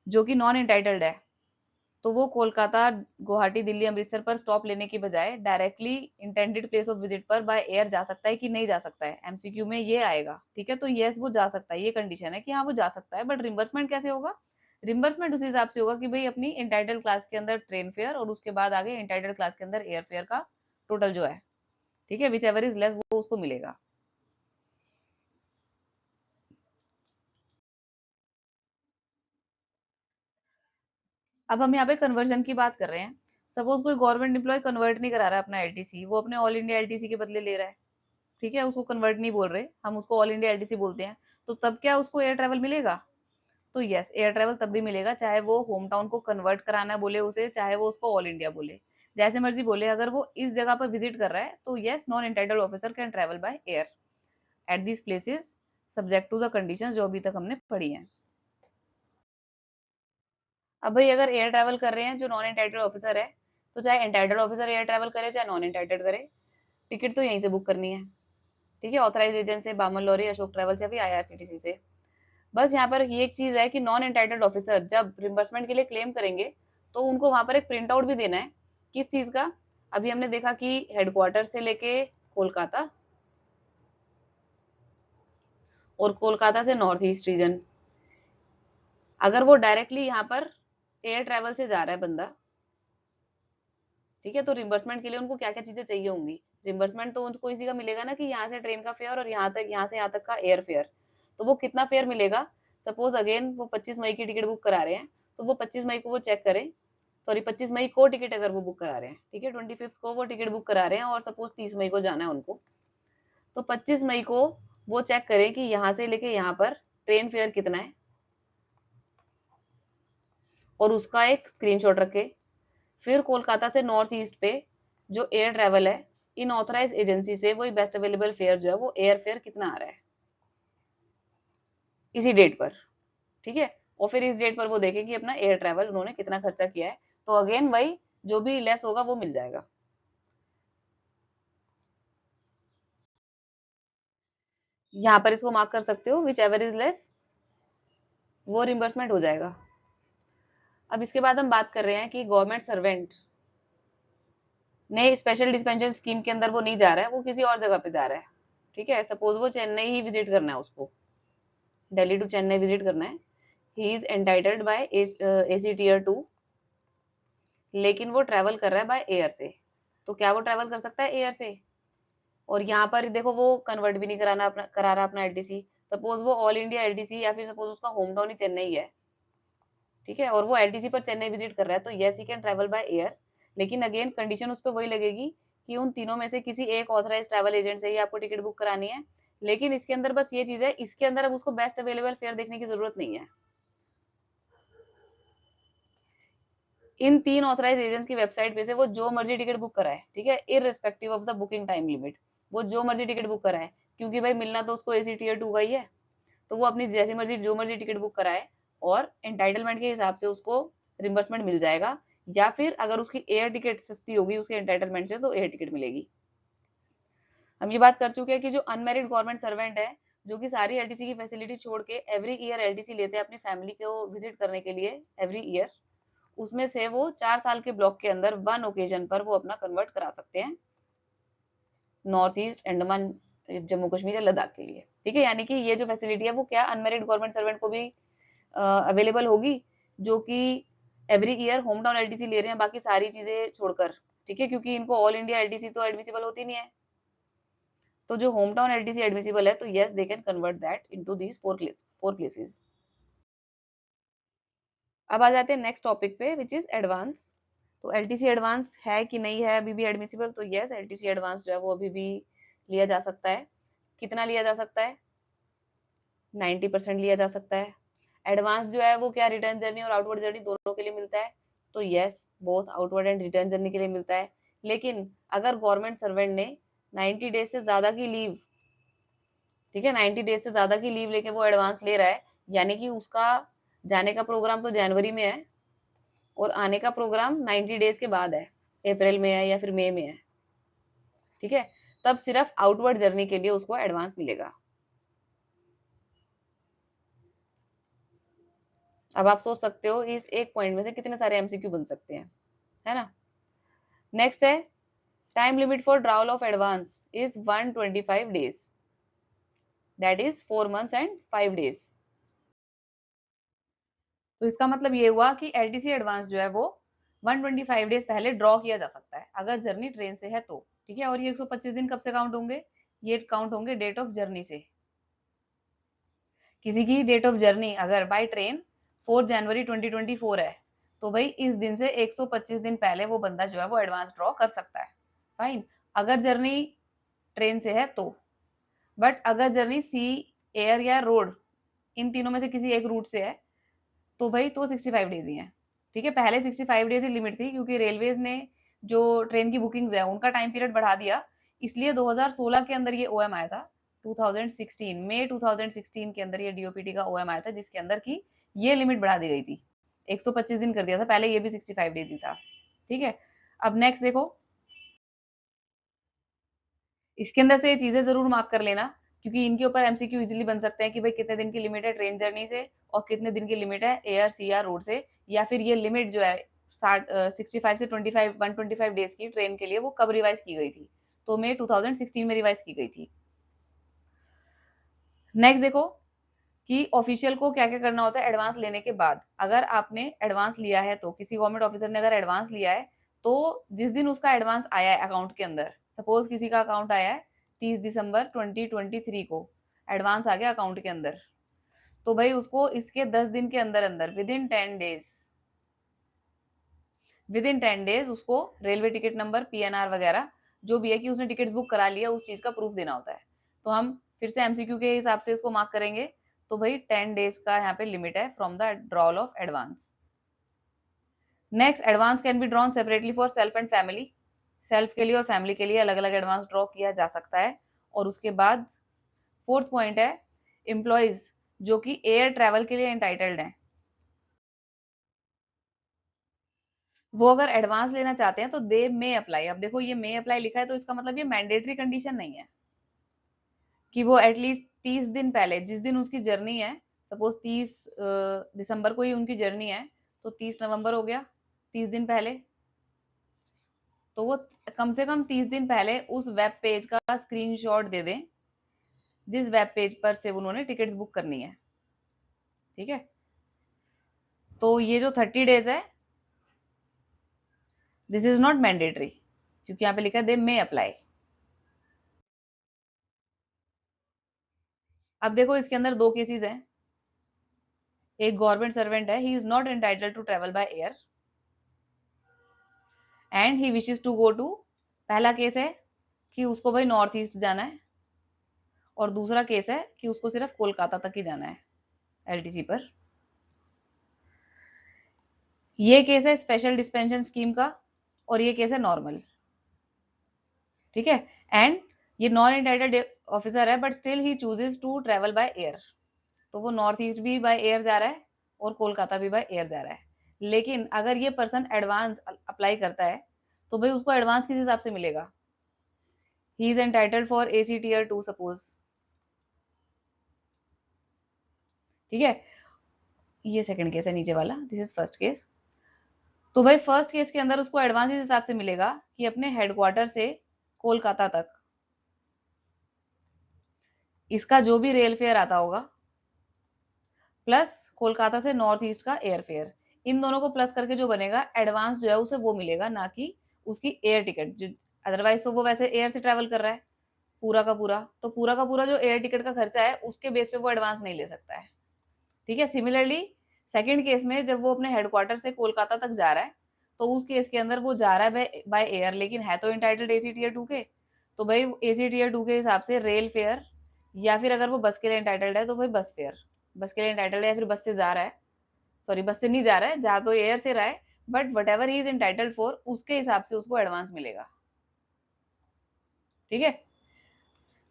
जो कि नॉन इंटाइटल्ड है, तो वो कोलकाता, गुवाहाटी, दिल्ली, अमृतसर पर स्टॉप लेने की बजाय directly intended place of visit पर बाय एयर जा सकता है कि नहीं जा सकता है, एमसीक्यू में ये आएगा, ठीक है। तो यस वो जा सकता है, ये कंडीशन है कि हाँ वो जा सकता है, बट रिम्बर्समेंट कैसे होगा? रिम्बर्समेंट उसी हिसाब से होगा कि भाई अपनी इंटाइटल्ड क्लास के अंदर ट्रेन फेयर और उसके बाद आगे इंटाइटल्ड क्लास के अंदर एयर फेयर का टोटल जो है, ठीक है, विच एवर इज लेस वो उसको मिलेगा। अब हम यहाँ पे कन्वर्जन की बात कर रहे हैं। सपोज कोई गवर्नमेंट एम्प्लॉय कन्वर्ट नहीं करा रहा है अपना एलटीसी, वो अपने ऑल इंडिया एलटीसी के बदले ले रहा है, ठीक है, उसको कन्वर्ट नहीं बोल रहे, हम उसको ऑल इंडिया एलटीसी बोलते हैं। तो तब क्या उसको एयर ट्रैवल मिलेगा? तो यस एयर ट्रैवल तब भी मिलेगा, चाहे वो होम टाउन को कन्वर्ट कराना बोले उसे, चाहे वो उसको ऑल इंडिया बोले, जैसे मर्जी बोले। अगर वो इस जगह पर विजिट कर रहा है तो yes non entitled officer can travel by air at this places subject to the conditions जो अभी तक हमने पढ़ी हैं। अब भाई अगर एयर ट्रैवल कर रहे हैं जो नॉन एंटाइटल्ड ऑफिसर है, तो चाहे एंटाइटल्ड ऑफिसर एयर ट्रैवल करे चाहे नॉन एंटाइटल्ड करे, टिकट तो यहीं से बुक करनी है, ठीक है, ऑथराइज एजेंट से, बामन लॉरी, अशोक ट्रैवल्स या फिर आईआरसीटीसी से। बस यहाँ पर ये एक चीज है कि नॉन एंटाइटल्ड ऑफिसर जब रिम्बर्समेंट के लिए क्लेम करेंगे तो उनको वहां पर एक प्रिंट आउट भी देना है। किस चीज का? अभी हमने देखा कि हेडक्वार्टर से लेके कोलकाता और कोलकाता से नॉर्थ ईस्ट रीजन, अगर वो डायरेक्टली यहाँ पर एयर ट्रेवल से जा रहा है बंदा, ठीक है, तो रिम्बर्समेंट के लिए उनको क्या क्या चीजें चाहिए होंगी? रिम्बर्समेंट तो उनको इसी का मिलेगा ना कि यहाँ से ट्रेन का फेयर और यहाँ से यहाँ तक का एयर फेयर। तो वो कितना फेयर मिलेगा? सपोज अगेन वो 25 मई की टिकट बुक करा रहे हैं, तो वो 25 मई को वो चेक करें, सॉरी 25 मई को टिकट अगर वो बुक करा रहे हैं, ठीक है, 25 को वो टिकट बुक करा रहे हैं और सपोज 30 मई को जाना है उनको, तो 25 मई को वो चेक करें कि यहाँ से लेके यहाँ पर ट्रेन फेयर कितना है और उसका एक स्क्रीनशॉट रखे। फिर कोलकाता से नॉर्थ ईस्ट पे जो एयर ट्रेवल है, इन ऑथराइज एजेंसी से वही बेस्ट अवेलेबल फेयर जो है वो एयर फेयर कितना आ रहा है इसी डेट पर, ठीक है, और फिर इस डेट पर वो देखें कि अपना एयर ट्रेवल उन्होंने कितना खर्चा किया है, तो अगेन वही जो भी लेस होगा वो मिल जाएगा। यहाँ पर इसको मार्क कर सकते हो, विच एवर इज लेस वो रिम्बर्समेंट हो जाएगा। अब इसके बाद हम बात कर रहे हैं कि गवर्नमेंट सर्वेंट ने स्पेशल डिस्पेंशन स्कीम के अंदर वो नहीं जा रहा है, वो किसी और जगह पे जा रहा है, ठीक है, सपोज वो चेन्नई ही विजिट करना है उसको, दिल्ली टू चेन्नई विजिट करना है, he is entitled by AC tier 2, लेकिन वो ट्रैवल कर रहा है बाय एयर से, तो क्या वो ट्रैवल कर सकता है एयर से? और यहाँ पर देखो वो कन्वर्ट भी नहीं करा रहा अपना एलटीसी, सपोज वो ऑल इंडिया एलटीसी या फिर सपोज उसका होम टाउन ही चेन्नई है, ठीक है, और वो एलटीसी पर चेन्नई विजिट कर रहा है, तो yes he can travel by air. लेकिन अगेन कंडीशन उस पर वही लगेगी कि उन तीनों में से किसी एक ऑथराइज ट्रैवल एजेंट से ही आपको टिकट बुक करानी है। लेकिन इसके अंदर बस ये चीज है, इसके अंदर अब उसको बेस्ट अवेलेबल फेयर देखने की जरूरत नहीं है। इन तीन ऑथराइज एजेंट्स की वेबसाइट पे से वो जो मर्जी टिकट बुक कराए, ठीक है, irrespective of the booking time limit, वो जो मर्जी टिकट बुक कराए, क्योंकि भाई मिलना तो उसको एसी टियर 2 का ही है, तो वो अपनी जैसी मर्जी जो मर्जी टिकट बुक कराए और एंटाइटलमेंट के हिसाब से उसको रिम्बर्समेंट मिल जाएगा। या फिर अगर उसकी एयर टिकट सस्ती होगी उसके एंटाइटलमेंट से तो एयर टिकट मिलेगी। हम ये बात कर चुके हैं कि जो अनमेरिड गवर्नमेंट सर्वेंट है, जो कि सारी एलटीसी की फैसिलिटी छोड़ के एवरी ईयर एलटीसी लेते हैं अपनी फैमिली को विजिट करने के लिए एवरी ईयर, उसमें से वो 4 साल के ब्लॉक के अंदर वन ओकेजन पर वो अपना कन्वर्ट करा सकते हैं नॉर्थ ईस्ट, अंडमान, जम्मू कश्मीर या लद्दाख के लिए, ठीक है। यानी कि ये जो फैसिलिटी है वो क्या अनमेरिड गवर्नमेंट सर्वेंट को भी अवेलेबल होगी, जो कि every year home town LTC ले रहे हैं बाकी सारी चीजें छोड़कर, ठीक है, क्योंकि इनको ऑल इंडिया एलटीसी तो एडमिसिबल होती नहीं है। तो जो होम टाउन एलटीसी एडमिसिबल है तो yes they can convert that into these four places. अब आ जाते हैं नेक्स्ट टॉपिक पे विच इज एडवांस। तो एलटीसी एडवांस है कि नहीं है अभी भी एडमिसिबल? तो यस एलटीसी एडवांस जो है वो अभी भी लिया जा सकता है। कितना लिया जा सकता है? 90% लिया जा सकता है। एडवांस जो है वो क्या रिटर्न जर्नी और आउटवर्ड जर्नी दोनों के लिए मिलता है? तो yes both outward and return journey के लिए मिलता है। लेकिन अगर गवर्नमेंट सर्वेंट ने 90 डेज से ज्यादा की लीव, ठीक है, 90 डेज से ज्यादा की लीव लेके वो एडवांस ले रहा है, यानी कि उसका जाने का प्रोग्राम तो जनवरी में है और आने का प्रोग्राम 90 डेज के बाद है, अप्रैल में है या फिर मई में है, ठीक है, तब सिर्फ आउटवर्ड जर्नी के लिए उसको एडवांस मिलेगा। अब आप सोच सकते हो इस एक पॉइंट में से कितने सारे एमसीक्यू बन सकते हैं, है ना। नेक्स्ट है, time limit for drawer of advance is 125 days, that is 4 months and 5 days. तो इसका मतलब ये हुआ कि एलटीसी एडवांस जो है वो 125 डेज पहले ड्रॉ किया जा सकता है अगर जर्नी ट्रेन से है तो, ठीक है। और ये 125 दिन कब से काउंट होंगे, ये काउंट होंगे डेट ऑफ जर्नी से। किसी की डेट ऑफ जर्नी अगर बाय ट्रेन 4 जनवरी 2024 है, तो भाई इस दिन से 125 दिन पहले वो बंदा जो है वो एडवांस ड्रॉ कर सकता है, फाइन, अगर जर्नी ट्रेन से है तो। बट अगर जर्नी सी, एयर या रोड, इन तीनों में से किसी एक रूट से है, तो भाई तो 65 डेज ही है, ठीक है। पहले 65 डेज ही लिमिट थी, क्योंकि रेलवेज ने जो ट्रेन की बुकिंग्स है उनका टाइम पीरियड बढ़ा दिया, इसलिए 2016 के अंदर ये ओएम आया था, 2016 मई 2016 के अंदर ये डीओपीटी का ओएम आया था, जिसके अंदर की ये लिमिट बढ़ा दी गई थी, 125 दिन कर दिया था, पहले ये भी 65 डेज ही था, ठीक है। अब नेक्स्ट देखो, इसके अंदर से ये चीजें जरूर मार्क कर लेना, क्योंकि इनके ऊपर एमसीक्यू इजीली बन सकते हैं कि भाई कितने दिन की लिमिट है ट्रेन जर्नी से और कितने दिन की लिमिट है एयर सी या रोड से, या फिर ये लिमिट जो है 65 से 25 125 डेज की ट्रेन के लिए वो कब रिवाइज की गई थी, तो मई 2016 में रिवाइज की गई थी। नेक्स्ट देखो कि ऑफिशियल को क्या क्या करना होता है एडवांस लेने के बाद। अगर आपने एडवांस लिया है, तो किसी गवर्नमेंट ऑफिसर ने अगर एडवांस लिया है, तो जिस दिन उसका एडवांस आया है अकाउंट के अंदर, सपोज किसी का अकाउंट आया है 30 दिसंबर 2023 को, एडवांस आ गया अकाउंट के अंदर, तो भाई उसको इसके 10 दिन के अंदर अंदर विद इन 10 डेज उसको रेलवे टिकट नंबर, पीएनआर वगैरह जो भी है कि उसने टिकट बुक करा लिया, उस चीज का प्रूफ देना होता है। तो हम फिर से एमसीक्यू के हिसाब से इसको मार्क करेंगे, तो भाई 10 डेज का यहाँ पे लिमिट है from the drawl of advance. Next, advance can be drawn separately for self and family, self के लिए और फैमिली के लिए अलग अलग एडवांस ड्रॉ किया जा सकता है। और उसके बाद फोर्थ पॉइंट है, एम्प्लॉयज जो कि एयर ट्रेवल के लिए एंटाइटल्ड हैं, वो अगर एडवांस लेना चाहते हैं तो दे मे अप्लाई। अब देखो ये मे अप्लाई लिखा है, तो इसका मतलब ये मैंडेटरी कंडीशन नहीं है कि वो एटलीस्ट 30 दिन पहले, जिस दिन उसकी जर्नी है, सपोज 30 दिसंबर को ही उनकी जर्नी है, तो 30 नवंबर हो गया, 30 दिन पहले, तो वो कम से कम 30 दिन पहले उस वेब पेज का स्क्रीनशॉट दे दें जिस वेब पेज पर से उन्होंने टिकट्स बुक करनी है, ठीक है। तो ये जो 30 डेज है, दिस इज नॉट मैंडेटरी, क्योंकि यहाँ पे लिखा है दे मे अप्लाई। अब देखो इसके अंदर दो केसेस हैं, एक गवर्नमेंट सर्वेंट है, he is not entitled to travel by air and he wishes to go to, पहला केस है कि उसको भाई नॉर्थ ईस्ट जाना है, और दूसरा केस है कि उसको सिर्फ कोलकाता तक ही जाना है एलटीसी पर। ये केस है स्पेशल डिस्पेंशन स्कीम का और ये केस है नॉर्मल, ठीक है। एंड ये नॉन एंटाइटल्ड ऑफिसर है, but still he chooses to travel by air, तो वो नॉर्थ ईस्ट भी बाय एयर जा रहा है और कोलकाता भी बाय एयर जा रहा है। लेकिन अगर ये पर्सन एडवांस अप्लाई करता है, तो भाई उसको एडवांस किस हिसाब से मिलेगा, he is entitled for AC tier 2 suppose, ठीक है। ये सेकंड केस है नीचे वाला, दिस इज फर्स्ट केस। तो भाई फर्स्ट केस के अंदर उसको एडवांस इस हिसाब से मिलेगा कि अपने हेडक्वार्टर से कोलकाता तक इसका जो भी रेल फेयर आता होगा, प्लस कोलकाता से नॉर्थ ईस्ट का एयर फेयर, इन दोनों को प्लस करके जो बनेगा एडवांस जो है उसे वो मिलेगा, ना कि उसकी एयर टिकट जो, अदरवाइज तो वो वैसे एयर से ट्रेवल कर रहा है पूरा का पूरा, तो पूरा का पूरा जो एयर टिकट का खर्चा है उसके बेस पे वो एडवांस नहीं ले सकता है, ठीक है। सिमिलरली सेकंड केस में जब वो अपने हेडक्वार्टर से कोलकाता तक जा रहा है, तो उस केस के अंदर वो जा रहा है बाय एयर, लेकिन है तो इंटाइटल्ड एसी टीयर 2 के, तो भाई एसी टीयर 2 के हिसाब से रेल फेयर, या फिर अगर वो बस के लिए इंटाइटल्ड है तो भाई बस फेयर, बस के लिए इंटाइटल्ड है या फिर बस से जा रहा है, सॉरी बस से नहीं जा रहा है, जा तो एयर से रहा है, but what ever he is entitled for उसके हिसाब से उसको एडवांस मिलेगा। ठीक है।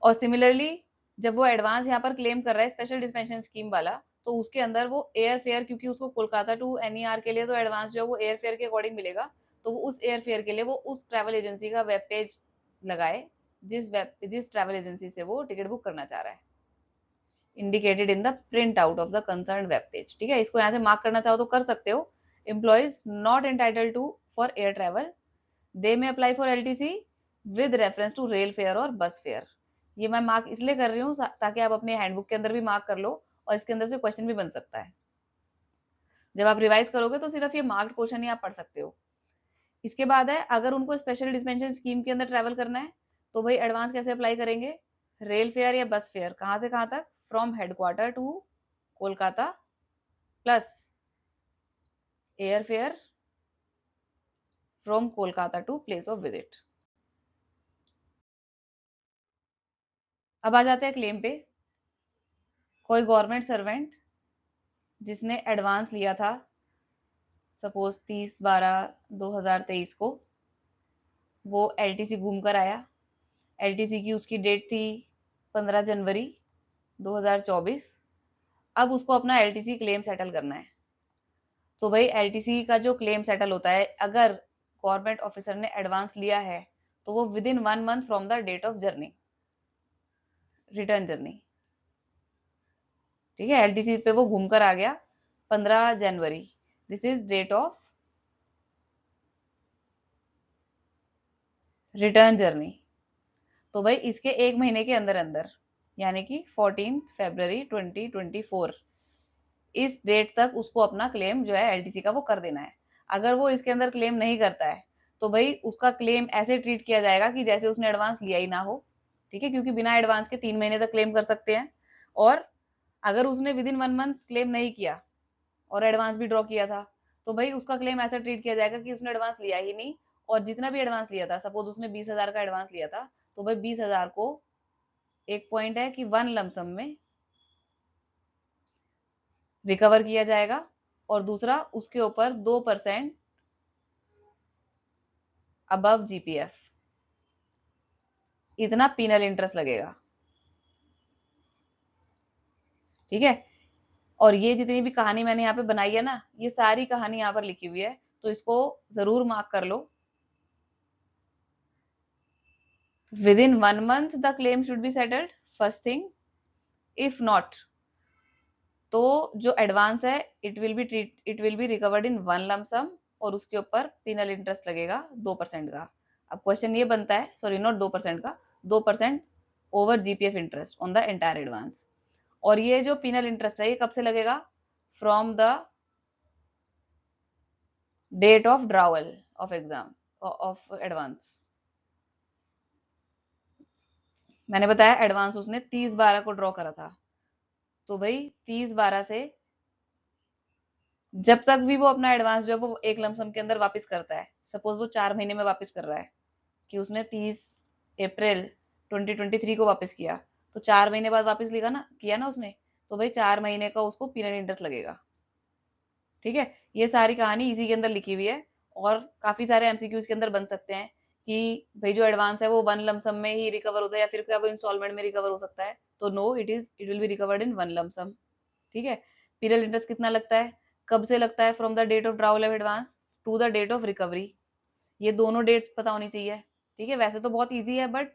और सिमिलरली जब वो एडवांस यहाँ पर क्लेम कर रहा है स्पेशल डिस्पेंशन स्कीम वाला, तो उसके अंदर वो एयर फेयर, क्योंकि उसको कोलकाता टू एनईआर के लिए तो एडवांस जो है वो एयर फेयर के अकॉर्डिंग मिलेगा, तो वो उस एयर फेयर के लिए वो उस ट्रैवल एजेंसी का वेब पेज लगाए जिस ट्रैवल एजेंसी से वो टिकट बुक करना चाह रहा है, indicated in the print out of the concern web page. ठीक है, इसको यहाँ से मार्क करना चाहो तो कर सकते हो। Employees not entitled to for air travel, they may apply for LTC with reference to rail fare और बस फेयर। ये मैं मार्क इसलिए कर रही हूँ ताकि आप अपने हैंडबुक के अंदर भी मार्क कर लो, और इसके अंदर से क्वेश्चन भी बन सकता है। जब आप रिवाइज करोगे तो सिर्फ ये मार्क्ड क्वेश्चन ही आप पढ़ सकते हो। इसके बाद है, अगर उनको स्पेशल डिस्पेंशन स्कीम के अंदर ट्रैवल करना है तो भाई एडवांस कैसे अप्लाई करेंगे? रेल फेयर या बस फेयर, कहाँ से कहाँ तक? From headquarter to Kolkata plus air fare from Kolkata to place of visit. अब आ जाते हैं क्लेम पे। कोई गवर्नमेंट सर्वेंट जिसने एडवांस लिया था सपोज 30/12/2023 को, वो एलटीसी घूम कर आया। एलटीसी की उसकी डेट थी 15 जनवरी 2024। अब उसको अपना एलटीसी क्लेम सेटल करना है। तो भाई एलटीसी का जो क्लेम सेटल होता है, अगर गवर्नमेंट ऑफिसर ने एडवांस लिया है तो वो within 1 month from the date of journey, return journey. ठीक है, एलटीसी पे वो घूम कर आ गया 15 January, this is date of return journey. तो भाई इसके 1 महीने के अंदर अंदर, यानी कि 14 फरवरी 2024, इस डेट तक उसको अपना क्लेम जो है एलटीसी का वो कर देना है। अगर वो इसके अंदर क्लेम नहीं करता है तो भाई उसका क्लेम ऐसे ट्रीट किया जाएगा कि जैसे उसने एडवांस लिया ही ना हो। ठीक है, क्योंकि बिना एडवांस के 3 महीने तक क्लेम कर सकते हैं। और अगर उसने विद इन 1 मंथ क्लेम नहीं किया और एडवांस भी ड्रॉ किया था, तो भाई उसका क्लेम ऐसा ट्रीट किया जाएगा कि उसने एडवांस लिया ही नहीं। और जितना भी एडवांस लिया था, सपोज उसने 20,000 का एडवांस लिया था, तो भाई 20,000 को, एक पॉइंट है कि वन लमसम में रिकवर किया जाएगा, और दूसरा उसके ऊपर 2% अबव जीपीएफ इतना पीनल इंटरेस्ट लगेगा। ठीक है, और ये जितनी भी कहानी मैंने यहाँ पे बनाई है ना, ये सारी कहानी यहाँ पर लिखी हुई है, तो इसको जरूर मार्क कर लो। Within 1 month the claim should be settled, first thing. If not, तो जो एडवांस है it will be recovered in one lump sum, और उसके ऊपर पिनल इंटरेस्ट लगेगा 2% का। अब क्वेश्चन ये बनता है, सॉरी नॉट 2% का, 2% over GPF interest on the entire advance. और ये जो पिनल इंटरेस्ट है ये कब से लगेगा? From the date of drawal of exam of advance. मैंने बताया एडवांस उसने 30/12 को ड्रॉ करा था, तो भाई 30/12 से जब तक भी वो अपना एडवांस जो है वो एक लमसम के अंदर वापस करता है, सपोज वो 4 महीने में वापस कर रहा है, कि उसने 30 अप्रैल 2023 को वापस किया, तो 4 महीने बाद वापस लिखा ना, किया ना उसने, तो भाई 4 महीने का उसको पीनल इंटरेस्ट लगेगा। ठीक है, ये सारी कहानी इसी के अंदर लिखी हुई है। और काफी सारे एमसीक्यू इसके अंदर बन सकते हैं कि भाई जो एडवांस है वो वन लमसम में ही रिकवर होता है या फिर क्या वो इंस्टॉलमेंट में रिकवर हो सकता है, तो no, it will be recovered in one lump sum. ठीक है, पीरियड इंटरेस्ट कितना लगता है, कब से लगता है? From the date of drawal of advance to the date of recovery. ये दोनों डेट्स पता होनी चाहिए। ठीक है, वैसे तो बहुत ईजी है, बट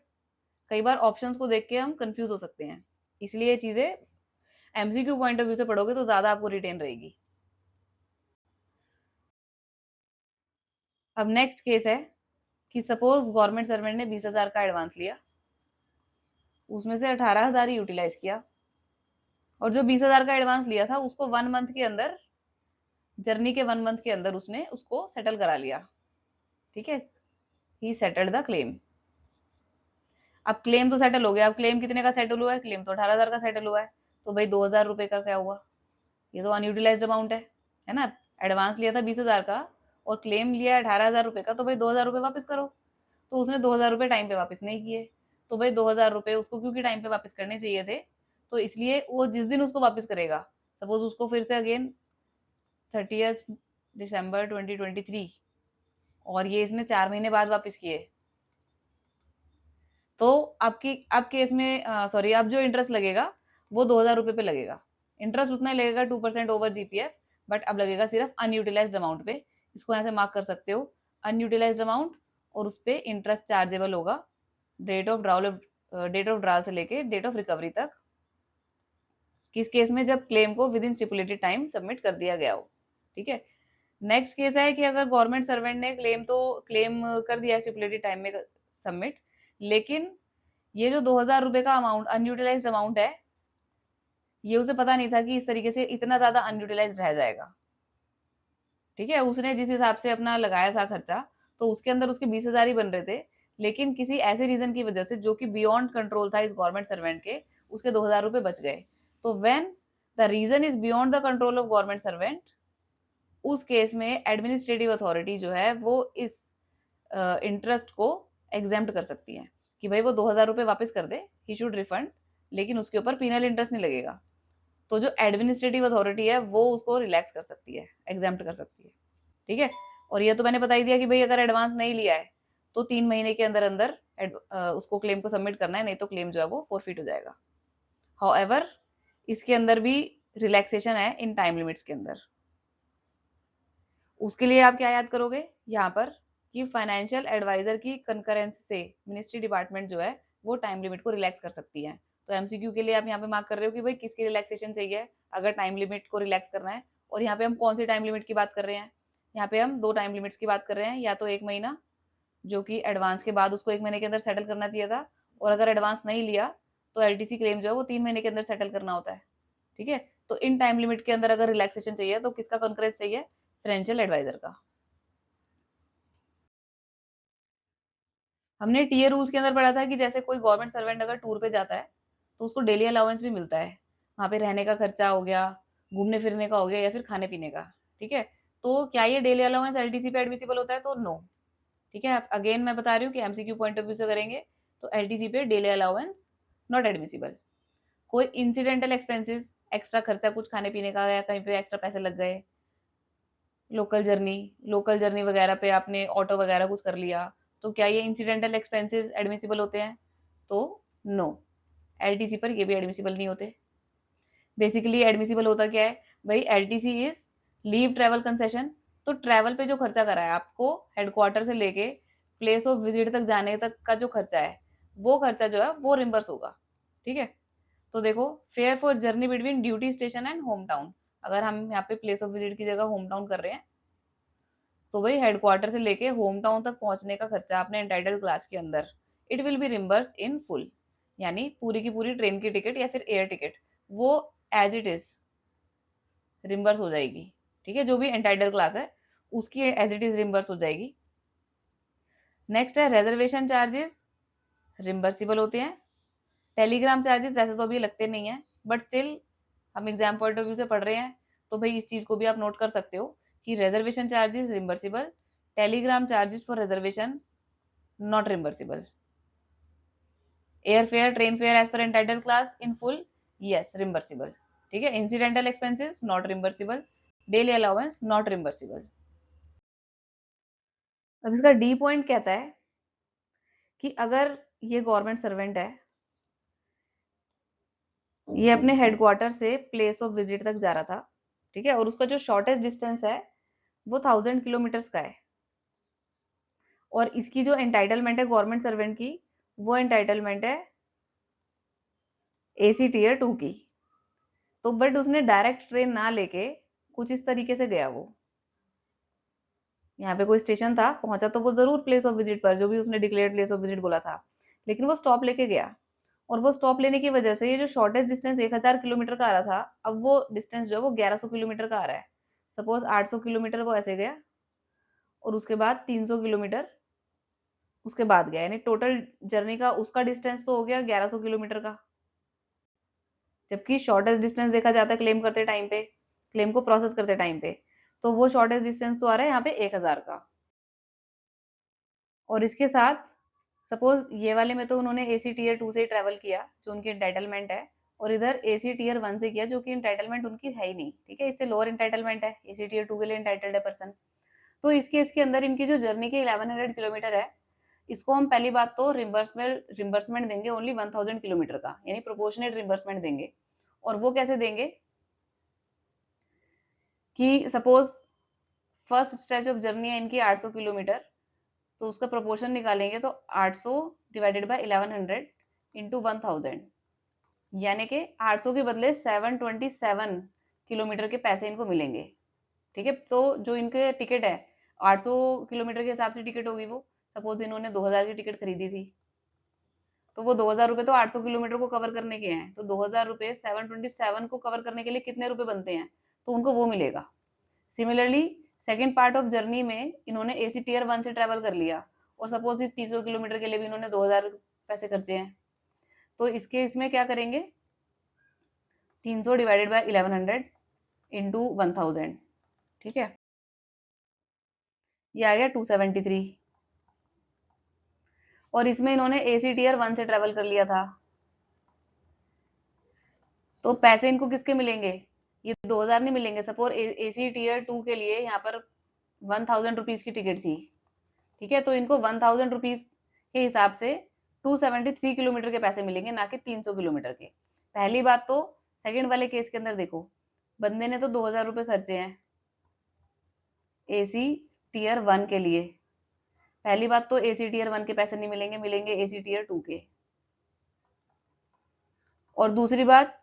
कई बार ऑप्शंस को देख के हम कंफ्यूज हो सकते हैं, इसलिए ये चीजें एमसीक्यू पॉइंट ऑफ व्यू से पढ़ोगे तो ज्यादा आपको रिटेन रहेगी। अब नेक्स्ट केस है कि सपोज गवर्नमेंट सर्वेंट ने 20,000 का एडवांस लिया, उसमें से 18,000 ही यूटिलाइज किया, और जो 20,000 का एडवांस लिया था उसको 1 मंथ के अंदर, जर्नी के 1 मंथ के अंदर उसने उसको सेटल करा लिया। ठीक है, ही सेटल्ड द क्लेम। अब क्लेम तो सेटल हो गया, अब क्लेम कितने का सेटल हुआ है? क्लेम तो 18,000 का सेटल हुआ है, तो भाई 2,000 रुपए का क्या हुआ? ये तो अनयूटिलाइज्ड अमाउंट है ना? एडवांस लिया था 20,000 का और क्लेम लिया 18,000 रुपए का, तो भाई 2,000 रुपए वापस करो। तो उसने 2,000 रुपए टाइम पे वापस नहीं किए, तो भाई 2,000 रुपए उसको क्योंकि टाइम पे वापस करने चाहिए थे, तो इसलिए वो जिस दिन उसको वापस करेगा, सपोज उसको फिर से अगेन 30 दिसंबर 2023, और ये इसने 4 महीने बाद वापस किए, तो आप केस में सॉरी, आप जो इंटरेस्ट लगेगा वो 2000 रुपए पे लगेगा। इंटरेस्ट उतना ही लगेगा 2% ओवर जीपीएफ, बट अब लगेगा सिर्फ अनयूटिलाइज्ड अमाउंट पे। इसको यहाँ से मार्क कर सकते हो, अनयूटिलाइज्ड अमाउंट, और उस पे इंटरेस्ट चार्जेबल होगा डेट ऑफ ड्रॉल से लेके डेट ऑफ रिकवरी तक। किस केस में? जब क्लेम को with in stipulated time submit कर दिया गया हो। ठीक है। नेक्स्ट केस है कि अगर गवर्नमेंट सर्वेंट ने क्लेम कर दिया स्टिपुलेटेड टाइम में सबमिट, लेकिन ये जो 2000 रुपए का अमाउंट अनयूटिलाइज्ड अमाउंट है, ये उसे पता नहीं था कि इस तरीके से इतना ज्यादा अनयूटिलाइज्ड रह जाएगा। ठीक है। उसने जिस हिसाब से अपना लगाया था खर्चा, तो उसके अंदर उसके 20,000 ही बन रहे थे, लेकिन किसी ऐसे रीजन की वजह से जो कि बियॉन्ड कंट्रोल था इस गवर्नमेंट सर्वेंट के, उसके 2000 रुपए बच गए। तो when the reason is beyond the control of government servant, उस केस में एडमिनिस्ट्रेटिव अथॉरिटी जो है वो इस इंटरेस्ट को एग्जेम्प्ट कर सकती है कि भाई वो 2000 रुपए वापस कर दे, ही शुड रिफंड, लेकिन उसके ऊपर पीनल इंटरेस्ट नहीं लगेगा। तो जो एडमिनिस्ट्रेटिव अथॉरिटी है वो उसको रिलैक्स कर सकती है, एग्जेम्प्ट कर सकती है। ठीक है। और ये तो मैंने बता ही दिया कि भाई अगर एडवांस नहीं लिया है तो 3 महीने के अंदर अंदर उसको क्लेम को सबमिट करना है, नहीं तो क्लेम जो है वो फोरफिट हो जाएगा। हाउएवर, इसके अंदर भी रिलैक्सेशन है इन टाइम लिमिट्स के अंदर। उसके लिए आप क्या याद करोगे यहाँ पर कि फाइनेंशियल एडवाइजर की कंकरेंस से मिनिस्ट्री डिपार्टमेंट जो है वो टाइम लिमिट को रिलैक्स कर सकती है। तो एमसीक्यू के लिए आप यहाँ पे मार्क कर रहे हो कि भाई किसकी रिलैक्सेशन चाहिए अगर टाइम लिमिट को रिलैक्स करना है। और यहाँ पे हम कौन सी टाइम लिमिट की बात कर रहे हैं? यहाँ पे हम 2 टाइम लिमिट्स की बात कर रहे हैं, या तो 1 महीना जो कि एडवांस के बाद उसको 1 महीने के अंदर सेटल करना चाहिए था, और अगर एडवांस नहीं लिया तो एलटीसी क्लेम जो है वो 3 महीने के अंदर सेटल करना होता है। ठीक है। तो इन टाइम लिमिट के अंदर अगर रिलैक्सेशन चाहिए तो किसका कंकरेंस चाहिए? फाइनेंशियल एडवाइजर का। हमने टीए रूल्स के अंदर पढ़ा था कि जैसे कोई गवर्नमेंट सर्वेंट अगर टूर पे जाता है तो उसको डेली अलाउंस भी मिलता है। वहां पे रहने का खर्चा हो गया, घूमने फिरने का हो गया, या फिर खाने पीने का। ठीक है। तो क्या ये डेली अलाउंस एलटीसी पे एडमिसिबल होता है? तो नो। ठीक है। अगेन मैं बता रही हूँ कि एमसीक्यू पॉइंट ऑफ व्यू से करेंगे तो एलटीसी पे डेली अलाउंस नॉट एडमिसिबल। कोई इंसिडेंटल एक्सपेंसेस, एक्स्ट्रा खर्चा कुछ खाने पीने का, या कहीं पे एक्स्ट्रा पैसे लग गए, लोकल जर्नी वगैरह पे आपने ऑटो वगैरह कुछ कर लिया, तो क्या ये इंसिडेंटल एक्सपेंसेस एडमिसिबल होते हैं? तो नो, एलटीसी पर ये भी एडमिसिबल नहीं होते। बेसिकली एडमिसिबल होता क्या है भाई? LTC is leave travel concession. तो ट्रेवल पे जो खर्चा करा है आपको, हेडक्वार्टर से लेके प्लेस ऑफ विजिट तक जाने तक का जो खर्चा है, वो खर्चा जो है वो रिम्बर्स होगा। ठीक है। तो देखो, fair for journey between duty station and home town, अगर हम यहाँ पे प्लेस ऑफ विजिट की जगह होम टाउन कर रहे हैं, तो भाई हेडक्वार्टर से लेके होम टाउन तक पहुंचने का खर्चा अपने एंटाइटल क्लास के अंदर it will B reimburse in full. यानी पूरी की पूरी ट्रेन की टिकट या फिर एयर टिकट वो एज इट इज रिम्बर्स हो जाएगी। ठीक है। जो भी एंटाइटल क्लास है उसकी एज इट इज रिम्बर्स हो जाएगी। नेक्स्ट है रिजर्वेशन चार्जेस, रिम्बर्सिबल होते हैं। टेलीग्राम चार्जेस वैसे तो अभी लगते नहीं है, बट स्टिल हम एग्जाम पॉइंट ऑफ व्यू से पढ़ रहे हैं, तो भाई इस चीज को भी आप नोट कर सकते हो कि reservation charges reimbursable, telegram charges for reservation not reimbursable. Air fare, train fare as per entitle class in full, yes reimbursable. ठीक है। Incidental expenses not reimbursable, daily allowance not reimbursable. अब इसका डी पॉइंट कहता है कि अगर ये government servant है, ये अपने हेडक्वार्टर से प्लेस ऑफ विजिट तक जा रहा था, ठीक है, और उसका जो शॉर्टेस्ट डिस्टेंस है वो 1000 किलोमीटर का है, और इसकी जो एंटाइटलमेंट है गवर्नमेंट सर्वेंट की, वो एंटाइटलमेंट है एसी टीयर 2 की। तो बट उसने डायरेक्ट ट्रेन ना लेके कुछ इस तरीके से गया, वो यहाँ पे कोई स्टेशन था, पहुंचा तो वो जरूर प्लेस ऑफ विजिट पर, जो भी उसने डिक्लेयर्ड प्लेस ऑफ विजिट बोला था, लेकिन वो स्टॉप लेके गया, और वो स्टॉप लेने की वजह से ये जो शॉर्टेस्ट डिस्टेंस 1000 किलोमीटर का आ रहा था, अब वो डिस्टेंस जो है वो 1100 किलोमीटर का आ रहा है। सपोज 800 किलोमीटर वो ऐसे गया, और उसके बाद 300 किलोमीटर उसके बाद गया, यानी टोटल जर्नी का उसका डिस्टेंस तो हो गया 1100 किलोमीटर का। जबकि शॉर्टेस्ट डिस्टेंस देखा जाता है क्लेम करते टाइम पे, क्लेम को प्रोसेस करते टाइम पे, तो वो शॉर्टेस्ट डिस्टेंस तो आ रहा है यहाँ पे 1000 का। और इसके साथ सपोज ये वाले में तो उन्होंने एसी टीयर 2 से ही ट्रेवल किया जो उनकी एंटाइटलमेंट है, और इधर एसी टीयर 1 से किया जो कि एंटाइटलमेंट उनकी है ही नहीं। ठीक है। इससे लोअर एंटाइटलमेंट है, एसी टीयर 2 के लिए एंटाइटल्ड है पर्सन। तो इस केस के अंदर इनकी जो जर्नी की 1100 किलोमीटर है, इसको हम पहली बात तो रिम्बर्समेंट देंगे ओनली 1000 किलोमीटर का, यानी प्रोपोर्शनेट रिम्बर्समेंट देंगे। और वो कैसे देंगे कि suppose first stretch of journey है इनकी 800 किलोमीटर, तो उसका प्रोपोर्शन निकालेंगे तो 800 डिवाइडेड बाय 1100 इंटू 1000, यानी कि 800 के बदले 727 किलोमीटर के पैसे इनको मिलेंगे। ठीक है, तो जो इनके टिकट है 800 किलोमीटर के हिसाब से टिकट होगी वो, सपोज इन्होंने 2000 की टिकट खरीदी थी, तो वो 2000 रुपए तो 800 किलोमीटर को कवर करने के हैं, तो 2000 रुपए 727 को कवर करने के लिए कितने रुपए बनते हैं, तो उनको वो मिलेगा। Similarly second part of journey में इन्होंने एसी टीयर 1 से ट्रेवल कर लिया और सपोज 300 किलोमीटर के लिए भी इन्होंने 2000 पैसे खर्चे हैं, तो इसके इसमें क्या करेंगे 300 डिवाइडेड बाय 1100 इंटू 1000, ठीक है, ये आ गया 273। और इसमें इन्होंने एसी टीयर 1 से ट्रेवल कर लिया था, तो पैसे इनको किसके मिलेंगे, ये 2000 नहीं मिलेंगे। सपोज एसी टीयर 2 के लिए यहाँ पर 1000 रुपीज की टिकट थी, ठीक है, तो इनको 1000 रुपीज के हिसाब से 273 किलोमीटर के पैसे मिलेंगे, ना कि 300 किलोमीटर के। पहली बात तो सेकंड वाले केस के अंदर देखो, बंदे ने तो 2000 रुपए खर्चे हैं एसी टीयर 1 के लिए, पहली बात तो एसी टीयर 1 के पैसे नहीं मिलेंगे, मिलेंगे एसी टीयर 2 के। और दूसरी बात,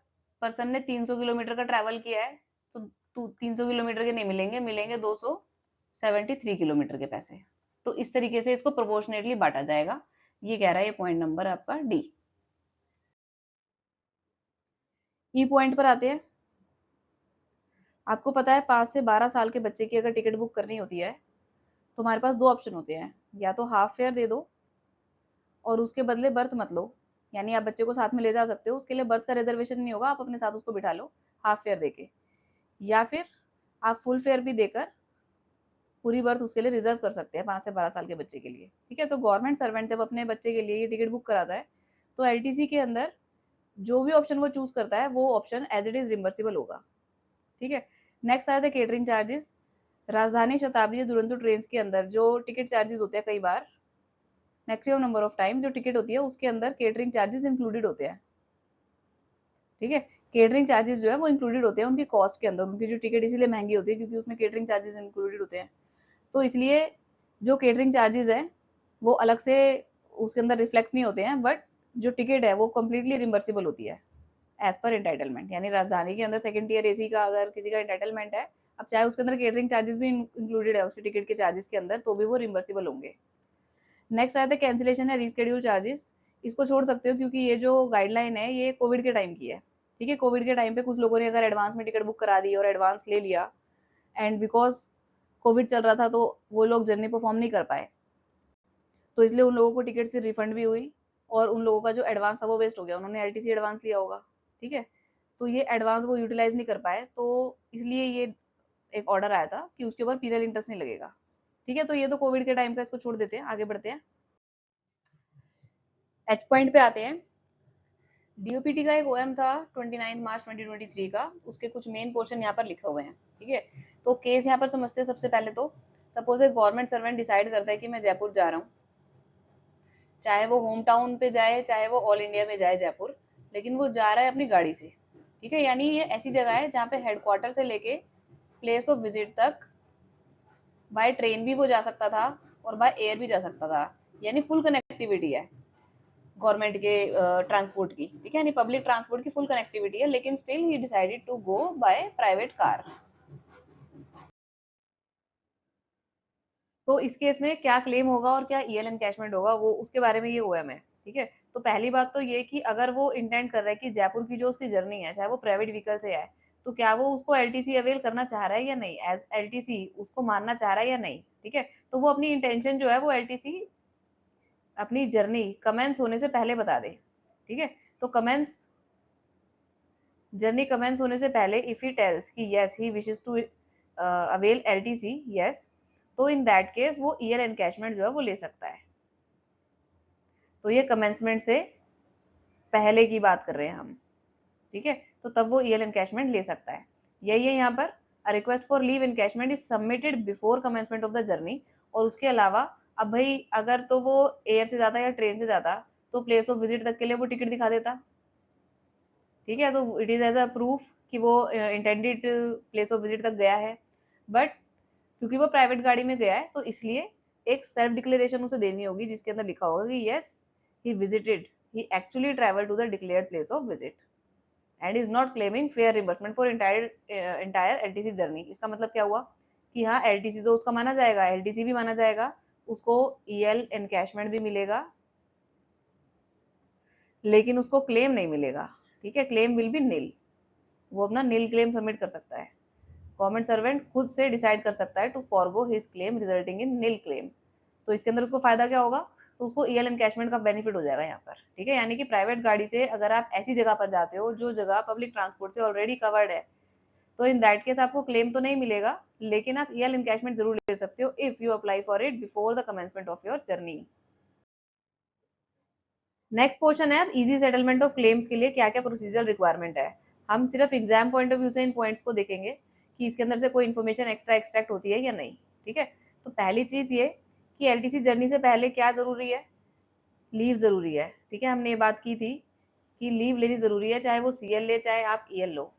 पर्सन ने 300 किलोमीटर का ट्रैवल किया है, तो 300 किलोमीटर के नहीं मिलेंगे, मिलेंगे 273 किलोमीटर के पैसे। तो इस तरीके से इसको प्रोपोर्शनेटली बांटा जाएगा, ये कह रहा है ये पॉइंट नंबर आपका डी। ई पॉइंट पर आते हैं। आपको पता है 5 से 12 साल के बच्चे की अगर टिकट बुक करनी होती है तो हमारे पास दो ऑप्शन होते हैं, या तो हाफ फेयर दे दो और उसके बदले बर्थ मत लो, यानी आप बच्चे को साथ में ले जा सकते हो, उसके लिए बर्थ का रिजर्वेशन नहीं होगा, आप अपने साथ उसको बिठा लो हाफ फेयर देके, या फिर आप फुल फेयर भी देकर पूरी बर्थ उसके लिए रिजर्व कर सकते हैं 5 से 12 साल के बच्चे के लिए। ठीक है, तो गवर्नमेंट सर्वेंट जब अपने बच्चे के लिए ये टिकट बुक कराता है तो एलटीसी के अंदर जो भी ऑप्शन वो चूज करता है वो ऑप्शन एज इट इज रिम्बर्सिबल होगा। ठीक है, नेक्स्ट आया था केटरिंग चार्जेस। राजधानी शताब्दी दुरंतो ट्रेन के अंदर जो टिकट चार्जेस होते हैं, कई बार मैक्सिमम नंबर ऑफ टाइम जो टिकट होती है उसके अंदर केटरिंग चार्जेस इंक्लूडेड होते हैं। ठीक है, केटरिंग चार्जेस जो है वो इंक्लूडेड होते हैं उनकी कॉस्ट के अंदर, उनकी जो टिकट इसीलिए महंगी होती है क्योंकि उसमें केटरिंग चार्जेस इंक्लूडेड होते हैं। तो इसलिए जो केटरिंग चार्जेस है वो अलग से उसके अंदर रिफ्लेक्ट नहीं होते हैं, बट जो टिकट है वो कम्प्लीटली रिम्बर्सिबल होती है एज पर एंटाइटलमेंट। यानी राजधानी के अंदर सेकंड टीयर एसी का अगर किसी का एंटाइटलमेंट है, अब चाहे उसके अंदर केटरिंग चार्जेस भी इंक्लूडेड है उसकी टिकट के चार्जेस के अंदर, तो भी वो रिम्बर्सिबल होंगे। नेक्स्ट आया था कैंसिलेशन है रीस्केड्यूल चार्जेस। इसको छोड़ सकते हो क्योंकि ये जो गाइडलाइन है ये कोविड के टाइम की है। ठीक है, कोविड के टाइम पे कुछ लोगों ने अगर एडवांस में टिकट बुक करा दी और एडवांस ले लिया एंड बिकॉज कोविड चल रहा था तो वो लोग जर्नी परफॉर्म नहीं कर पाए, तो इसलिए उन लोगों को टिकट्स की रिफंड भी हुई और उन लोगों का जो एडवांस था वो वेस्ट हो गया, उन्होंने एलटीसी एडवांस लिया होगा। ठीक है, तो ये एडवांस वो यूटिलाइज नहीं कर पाए, तो इसलिए ये एक ऑर्डर आया था कि उसके ऊपर पीनल इंटरेस्ट नहीं लगेगा। ठीक है, तो ये तो कोविड के टाइम का, इसको छोड़ देते हैं, आगे बढ़ते हैं। एच पॉइंट पे आते हैं। डीओपीटी का एक ओएम था 29 मार्च 2023 का, उसके कुछ मेन पोर्शन यहाँ पर लिखे हुए हैं। ठीक है, तो केस यहाँ पर समझते हैं। सबसे पहले तो सपोज एक गवर्नमेंट सर्वेंट डिसाइड करता है कि मैं जयपुर जा रहा हूँ, चाहे वो होम टाउन पे जाए चाहे वो ऑल इंडिया में जाए जयपुर, लेकिन वो जा रहा है अपनी गाड़ी से। ठीक है, यानी ये ऐसी जगह है जहाँ पे हेडक्वार्टर से लेके प्लेस ऑफ विजिट तक बाय ट्रेन भी वो जा सकता था और बाय एयर भी जा सकता था, यानी फुल कनेक्टिविटी है गवर्नमेंट के ट्रांसपोर्ट की। ठीक है, यानी पब्लिक ट्रांसपोर्ट की फुल कनेक्टिविटी है, लेकिन still he decided to go by private car. तो इस केस में क्या क्लेम होगा और क्या ईएल एनकैशमेंट होगा वो उसके बारे में ये ओएम है। ठीक है, तो पहली बात तो ये कि अगर वो इंटेंड कर रहा है कि जयपुर की जो उसकी जर्नी है चाहे वो प्राइवेट व्हीकल से है, तो क्या वो उसको एलटीसी अवेल करना चाह रहा है या नहीं, एज एलटीसी उसको मानना चाह रहा है या नहीं। ठीक है, तो वो अपनी इंटेंशन जो है वो एलटीसी अपनी जर्नी कमेंस होने से पहले बता दे। ठीक है, तो कमेंस जर्नी कमेंस होने से पहले इफ ही टेल्स कि yes he wishes to avail LTC, yes, तो इन दैट केस वो ईयर एनकैशमेंट जो है वो ले सकता है। तो ये कमेंसमेंट से पहले की बात कर रहे हैं हम। ठीक है, तो तब वो ईयर एनकैशमेंट ले सकता है। यही है यहाँ पर, a request for leave encashment is submitted before commencement of the journey, और उसके अलावा अब भाई अगर तो वो एयर से जाता या ट्रेन से जाता तो प्लेस ऑफ विजिट तक के लिए वो टिकट दिखा देता, ठीक है, तो it is as a proof कि वो इंटेंडेड प्लेस ऑफ विजिट तक गया है। बट क्योंकि वो प्राइवेट गाड़ी में गया है तो इसलिए एक सेल्फ डिक्लेरेशन उसे देनी होगी जिसके अंदर लिखा होगा कि yes he visited, he actually travel to the declared place of visit and is not claiming fare reimbursement for entire LTC journey. इसका मतलब क्या हुआ कि हाँ एलटीसी तो उसका माना जाएगा, एलटीसी भी माना जाएगा, उसको ईएल एनकैशमेंट भी मिलेगा, लेकिन उसको क्लेम नहीं मिलेगा, ठीक है, क्लेम विल बी नील, वो अपना नील क्लेम सबमिट कर सकता है। गवर्नमेंट सर्वेंट खुद से डिसाइड कर सकता है to forgo his claim resulting in nil claim. तो इसके अंदर उसको फायदा क्या होगा, तो उसको ईएल एनकैशमेंट का बेनिफिट हो जाएगा यहाँ पर, ठीक है, यानी कि प्राइवेट गाड़ी से अगर आप ऐसी जगह पर जाते हो जो जगह पब्लिक ट्रांसपोर्ट से ऑलरेडी कवर्ड है, तो इन दैट केस आपको क्लेम तो नहीं मिलेगा, लेकिन आप ईएल एनकैशमेंट जरूर ले सकते हो if you apply for it before the commencement of your journey. Next question है, अब इजी सेटलमेंट ऑफ क्लेम्स के लिए क्या क्या प्रोसीजर रिक्वायरमेंट है। हम सिर्फ एग्जाम पॉइंट ऑफ व्यू से इन पॉइंट्स को देखेंगे कि इसके अंदर से कोई इन्फॉर्मेशन एक्स्ट्रा एक्सट्रैक्ट होती है या नहीं, ठीक है। तो पहली चीज ये कि एलटीसी जर्नी से पहले क्या जरूरी है, लीव जरूरी है, ठीक है, हमने ये बात की थी कि लीव लेनी जरूरी है, चाहे वो सीएल ले चाहे आप ईएल लो,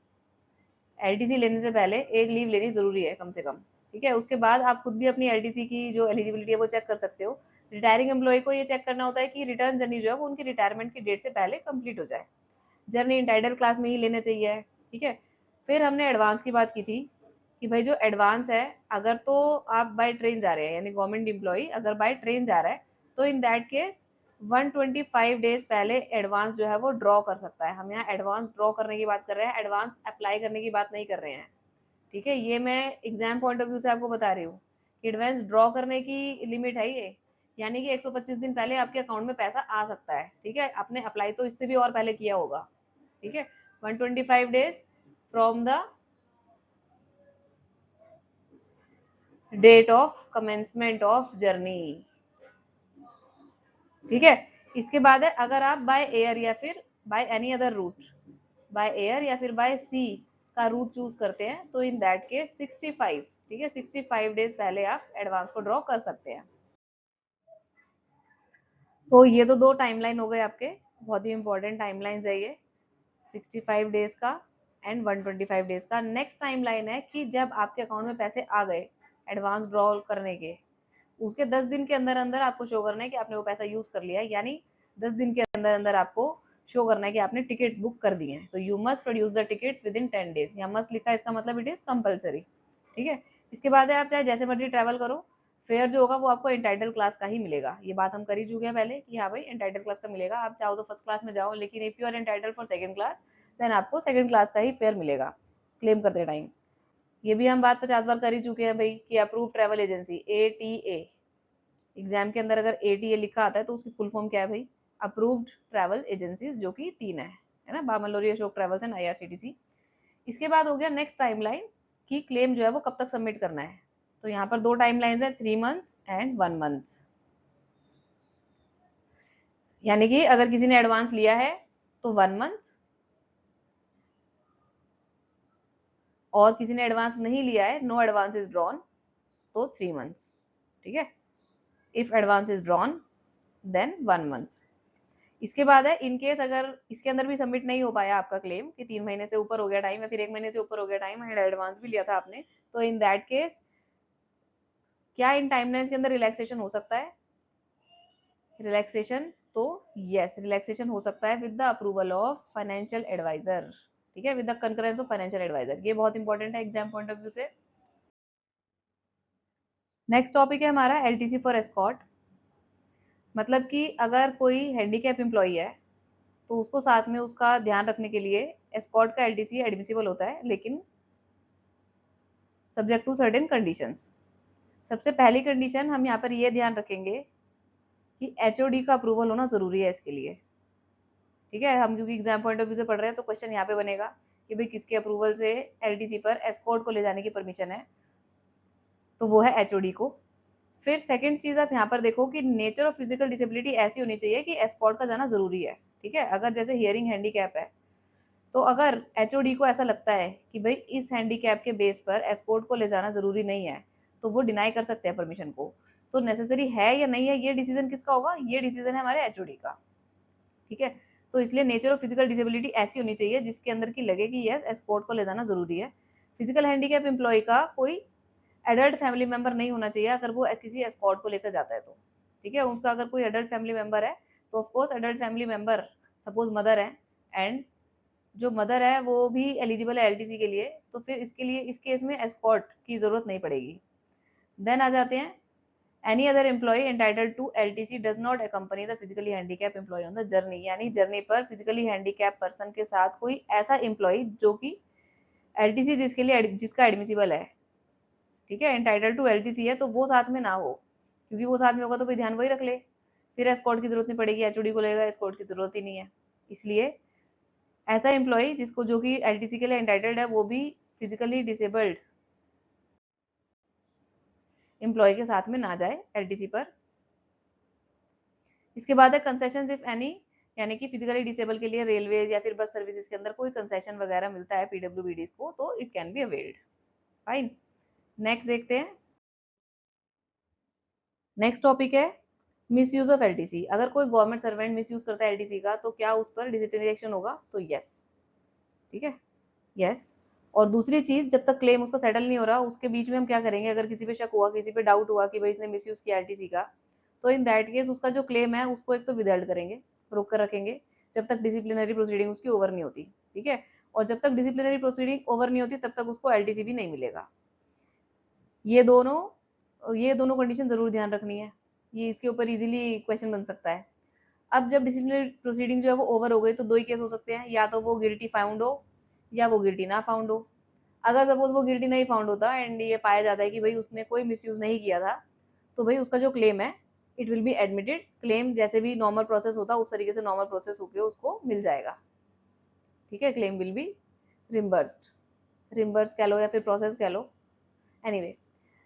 एलटीसी लेने से पहले एक लीव लेनी जरूरी है कम से कम, ठीक है। उसके बाद आप खुद भी अपनी एलटीसी की जो एलिजिबिलिटी है वो चेक कर सकते हो। रिटायरिंग एम्प्लॉय को ये चेक करना होता है कि रिटर्न जर्नी जो है वो उनकी रिटायरमेंट की डेट से पहले कंप्लीट हो जाए, जर्नी इंटाइटल क्लास में ही लेना चाहिए, ठीक है। फिर हमने एडवांस की बात की थी कि भाई जो एडवांस है, अगर तो आप बाय ट्रेन जा रहे हैं यानी गवर्नमेंट एम्प्लॉय अगर बाय ट्रेन जा रहा है तो इन दैट केस 125 डेज पहले एडवांस जो है वो ड्रॉ कर सकता है। हम यहाँ एडवांस ड्रॉ करने की बात कर रहे हैं, एडवांस अप्लाई करने की बात नहीं कर रहे हैं, ठीक है। ये मैं एग्जाम पॉइंट ऑफ व्यू से आपको बता रही हूँ कि एडवांस ड्रॉ करने की लिमिट है ये, यानी कि 125 दिन पहले आपके अकाउंट में पैसा आ सकता है, ठीक है। आपने अप्लाई तो इससे भी और पहले किया होगा, ठीक है। 125 days from the date of commencement of journey, ठीक है। इसके बाद है अगर आप बाय एयर या फिर by any other route, by air या फिर बाय सी का रूट चूज करते हैं तो इन दैट केस 65, ठीक है, 65 डेज पहले आप एडवांस को ड्रॉ कर सकते हैं। तो ये तो दो टाइमलाइन हो गए आपके, बहुत ही इंपॉर्टेंट टाइमलाइंस है ये, 65 डेज का एंड 125 डेज का। नेक्स्ट टाइमलाइन है कि जब आपके अकाउंट में पैसे आ गए एडवांस ड्रॉ करने के, उसके 10 दिन के अंदर अंदर आपको शो करना है कि आपने वो पैसा यूज कर लिया है, यानी 10 दिन के अंदर अंदर आपको शो करना है कि आपने टिकट्स बुक कर दिए हैं। तो you must produce the tickets with in 10 days, यहाँ मस्ट लिखा है, इसका मतलब इट इज कंपलसरी, ठीक है। इसके बाद है आप चाहे जैसे मर्जी ट्रैवल करो, फेयर जो होगा वो आपको एंटाइटल क्लास का ही मिलेगा। ये बात हम कर ही चुके हैं पहले कि हाँ भाई एंटाइटल क्लास का मिलेगा, आप चाहो तो फर्स्ट क्लास में जाओ, लेकिन if you are entitle for second class then आपको सेकंड क्लास का ही फेयर मिलेगा क्लेम करते टाइम। ये भी हम बात 50 बार कर ही चुके हैं भाई कि approve travel agency ATA, exam के अंदर अगर एटीए लिखा आता है तो उसकी फुल फॉर्म क्या है भाई, अप्रूव्ड ट्रैवल एजेंसीज, जो कि 3 है ना, बामलोरी, अशोक ट्रैवल्स एंड आईआरसीटीसी। इसके बाद हो गया नेक्स्ट टाइमलाइन कि क्लेम जो है वो कब तक सबमिट करना है। तो यहाँ पर दो टाइमलाइंस है, 3 मंथ एंड 1 मंथ, यानी कि अगर किसी ने एडवांस लिया है तो 1 मंथ, और किसी ने एडवांस नहीं लिया है, नो एडवांस इज ड्रॉन, तो 3 मंथ्स, ठीक है। If advance is drawn then 1 month. इसके बाद है इन केस अगर इसके अंदर भी सबमिट नहीं हो पाया आपका क्लेम कि 3 महीने से ऊपर हो गया टाइम या फिर 1 महीने से ऊपर हो गया टाइम एंड एडवांस भी लिया था आपने, तो इन दैट केस क्या इन टाइमलाइंस के अंदर रिलैक्सेशन हो सकता है, रिलैक्सेशन, तो यस रिलैक्सेशन हो सकता है with the approval of financial adviser, ठीक है, with the concurrence of financial adviser. ये बहुत इंपॉर्टेंट है एग्जाम पॉइंट ऑफ व्यू से। नेक्स्ट टॉपिक है हमारा एलटीसी फॉर एस्कॉर्ट, मतलब कि अगर कोई हैंडीकैप एम्प्लॉई है तो उसको साथ में उसका ध्यान रखने के लिए एस्कॉर्ट का एलटीसी एडमिसिबल होता है, लेकिन सब्जेक्ट टू सर्टेन कंडीशंस। सबसे पहली कंडीशन हम यहाँ पर ये ध्यान रखेंगे कि एचओडी का अप्रूवल होना जरूरी है इसके लिए, ठीक है। हम क्योंकि एग्जाम पॉइंट ऑफ व्यू से पढ़ रहे हैं तो क्वेश्चन यहाँ पे बनेगा कि भाई किसके अप्रूवल से एलटीसी पर एस्कॉर्ट को ले जाने की परमिशन है, तो वो है एचओडी को। फिर सेकंड चीज आप यहाँ पर देखो कि नेचर ऑफ फिजिकल डिसेबिलिटी ऐसी होनी चाहिए कि एस्कॉर्ट का जाना जरूरी है, ठीक है। अगर जैसे हियरिंग हैंडीकैप है तो अगर एचओडी को ऐसा लगता है कि भाई इस हैंडीकैप के बेस पर एस्कॉर्ट को ले जाना जरूरी नहीं है, तो वो डिनाई कर सकते हैं परमिशन को, तो नेसेसरी है या नहीं है, ये डिसीजन किसका होगा, ये डिसीजन है हमारे एचओडी का। ठीक है, तो इसलिए नेचर ऑफ फिजिकल डिसेबिलिटी ऐसी होनी चाहिए जिसके अंदर की लगे कि यस एस्कॉर्ट को ले जाना जरूरी है। फिजिकल हैंडीकैप एम्प्लॉय का कोई एडल्ट फैमिली मेंबर नहीं होना चाहिए अगर वो किसी एस्कॉर्ट को लेकर जाता है तो। ठीक है, उनका अगर कोई एडल्ट फैमिली मेंबर है तो of course adult family member suppose mother है, एंड जो मदर है वो भी एलिजिबल है एलटीसी के लिए, तो फिर इसके लिए इस केस में एस्कॉर्ट की जरूरत नहीं पड़ेगी। देन आ जाते हैं any other employee entitled to LTC does not accompany the physically handicapped employee on the journey, यानी जर्नी पर फिजिकली हैंडीकैप पर्सन के साथ कोई ऐसा एम्प्लॉय जो कि एलटीसी जिसके लिए जिसका एडमिसिबल है, ठीक है, एंटाइटल्ड टू एलटीसी है, तो वो साथ में ना हो, क्योंकि वो साथ में होगा तो भाई ध्यान वही रख ले, फिर एस्कॉर्ट की जरूरत नहीं पड़ेगी, एचओडी को लेगा, एस्कॉर्ट की जरूरत ही नहीं है। इसलिए ऐसा एम्प्लॉय जिसको जो कि एलटीसी के लिए एंटाइटल्ड है वो भी फिजिकली डिसेबल्ड एम्प्लॉय के साथ में ना जाए एलटीसी पर। इसके बाद है कंसेशन इफ एनी, यानी कि फिजिकली डिसेबल के लिए रेलवे या फिर बस सर्विसेज के अंदर कोई कंसेशन वगैरह मिलता है पीडब्ल्यूबीडीज को, तो it can be availed. Fine, next देखते हैं। नेक्स्ट टॉपिक है मिसयूज ऑफ एलटीसी। अगर कोई गवर्नमेंट सर्वेंट मिसयूज करता है एलटीसी का तो क्या उस पर डिसिप्लिनरी एक्शन होगा, तो यस। ठीक है, यस। और दूसरी चीज, जब तक क्लेम उसका सेटल नहीं हो रहा उसके बीच में हम क्या करेंगे, अगर किसी पे शक हुआ, किसी पे डाउट हुआ कि भाई इसने मिसयूज किया एलटीसी का, तो इन दैट केस उसका जो क्लेम है उसको एक तो विदहेल्ड करेंगे, रोक कर रखेंगे, जब तक डिसिप्लिनरी प्रोसीडिंग उसकी ओवर नहीं होती। ठीक है, और जब तक डिसिप्लिनरी प्रोसीडिंग ओवर नहीं होती तब तक उसको एलटीसी भी नहीं मिलेगा। ये दोनों कंडीशन जरूर ध्यान रखनी है, ये इसके ऊपर इजीली क्वेश्चन बन सकता है। अब जब डिसिप्लिनरी प्रोसीडिंग जो है वो ओवर हो गई तो दो ही केस हो सकते हैं, या तो वो गिल्टी फाउंड हो या वो गिल्टी ना फाउंड हो। अगर सपोज वो गिल्टी नहीं फाउंड होता एंड ये पाया जाता है कि भाई उसने कोई मिसयूज नहीं किया था, तो भाई उसका जो क्लेम है it will be admitted, claim जैसे भी नॉर्मल प्रोसेस होता है उस तरीके से नॉर्मल प्रोसेस होकर उसको मिल जाएगा। ठीक है, क्लेम विल बी रिम्बर्स्ड, रिम्बर्स कह लो या फिर प्रोसेस कह लो, एनीवे।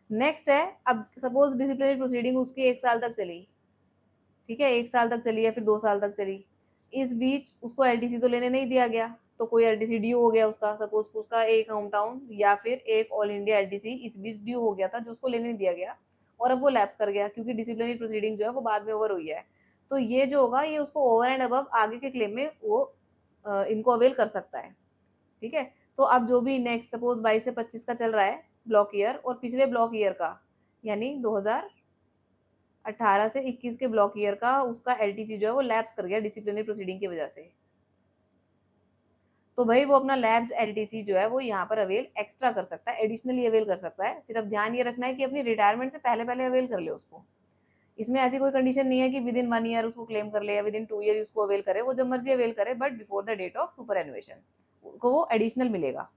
नेक्स्ट है, अब सपोज डिसिप्लिनरी प्रोसीडिंग उसकी 1 साल तक चली, ठीक है, 1 साल तक चली या फिर 2 साल तक चली, इस बीच उसको एलटीसी तो लेने नहीं दिया गया, तो कोई एलटीसी ड्यू हो गया उसका, सपोज उसका एक होम टाउन या फिर एक ऑल इंडिया एलटीसी इस बीच ड्यू हो गया था जो उसको लेने नहीं दिया गया, और अब वो लैप्स कर गया क्योंकि डिसिप्लिनरी प्रोसीडिंग जो है वो बाद में ओवर हुई है, तो ये जो होगा ये उसको ओवर एंड अबव आगे के क्लेम में वो इनको अवेल कर सकता है। ठीक है, तो अब जो भी नेक्स्ट सपोज 22 से 25 का चल रहा है ब्लॉक ईयर, और पिछले ब्लॉक ईयर का यानी 2018 से 21 के ब्लॉक ईयर का उसका एलटीसी जो है वो लैप्स कर गया डिसिप्लिनरी प्रोसीडिंग की वजह से, तो भाई वो अपना लैब्स एलटीसी जो है वो यहाँ पर अवेल एक्स्ट्रा कर सकता है, एडिशनली अवेल कर सकता है। सिर्फ ध्यान ये रखना है कि अपनी रिटायरमेंट से पहले पहले अवेल कर ले उसको। इसमें ऐसी कोई कंडीशन नहीं है कि विद इन 1 ईयर उसको क्लेम कर ले या विद इन 2 ईयर उसको अवेल करे, वो जब मर्जी अवेल करे, but before the date of superannuation को वो एडिशनल मिलेगा।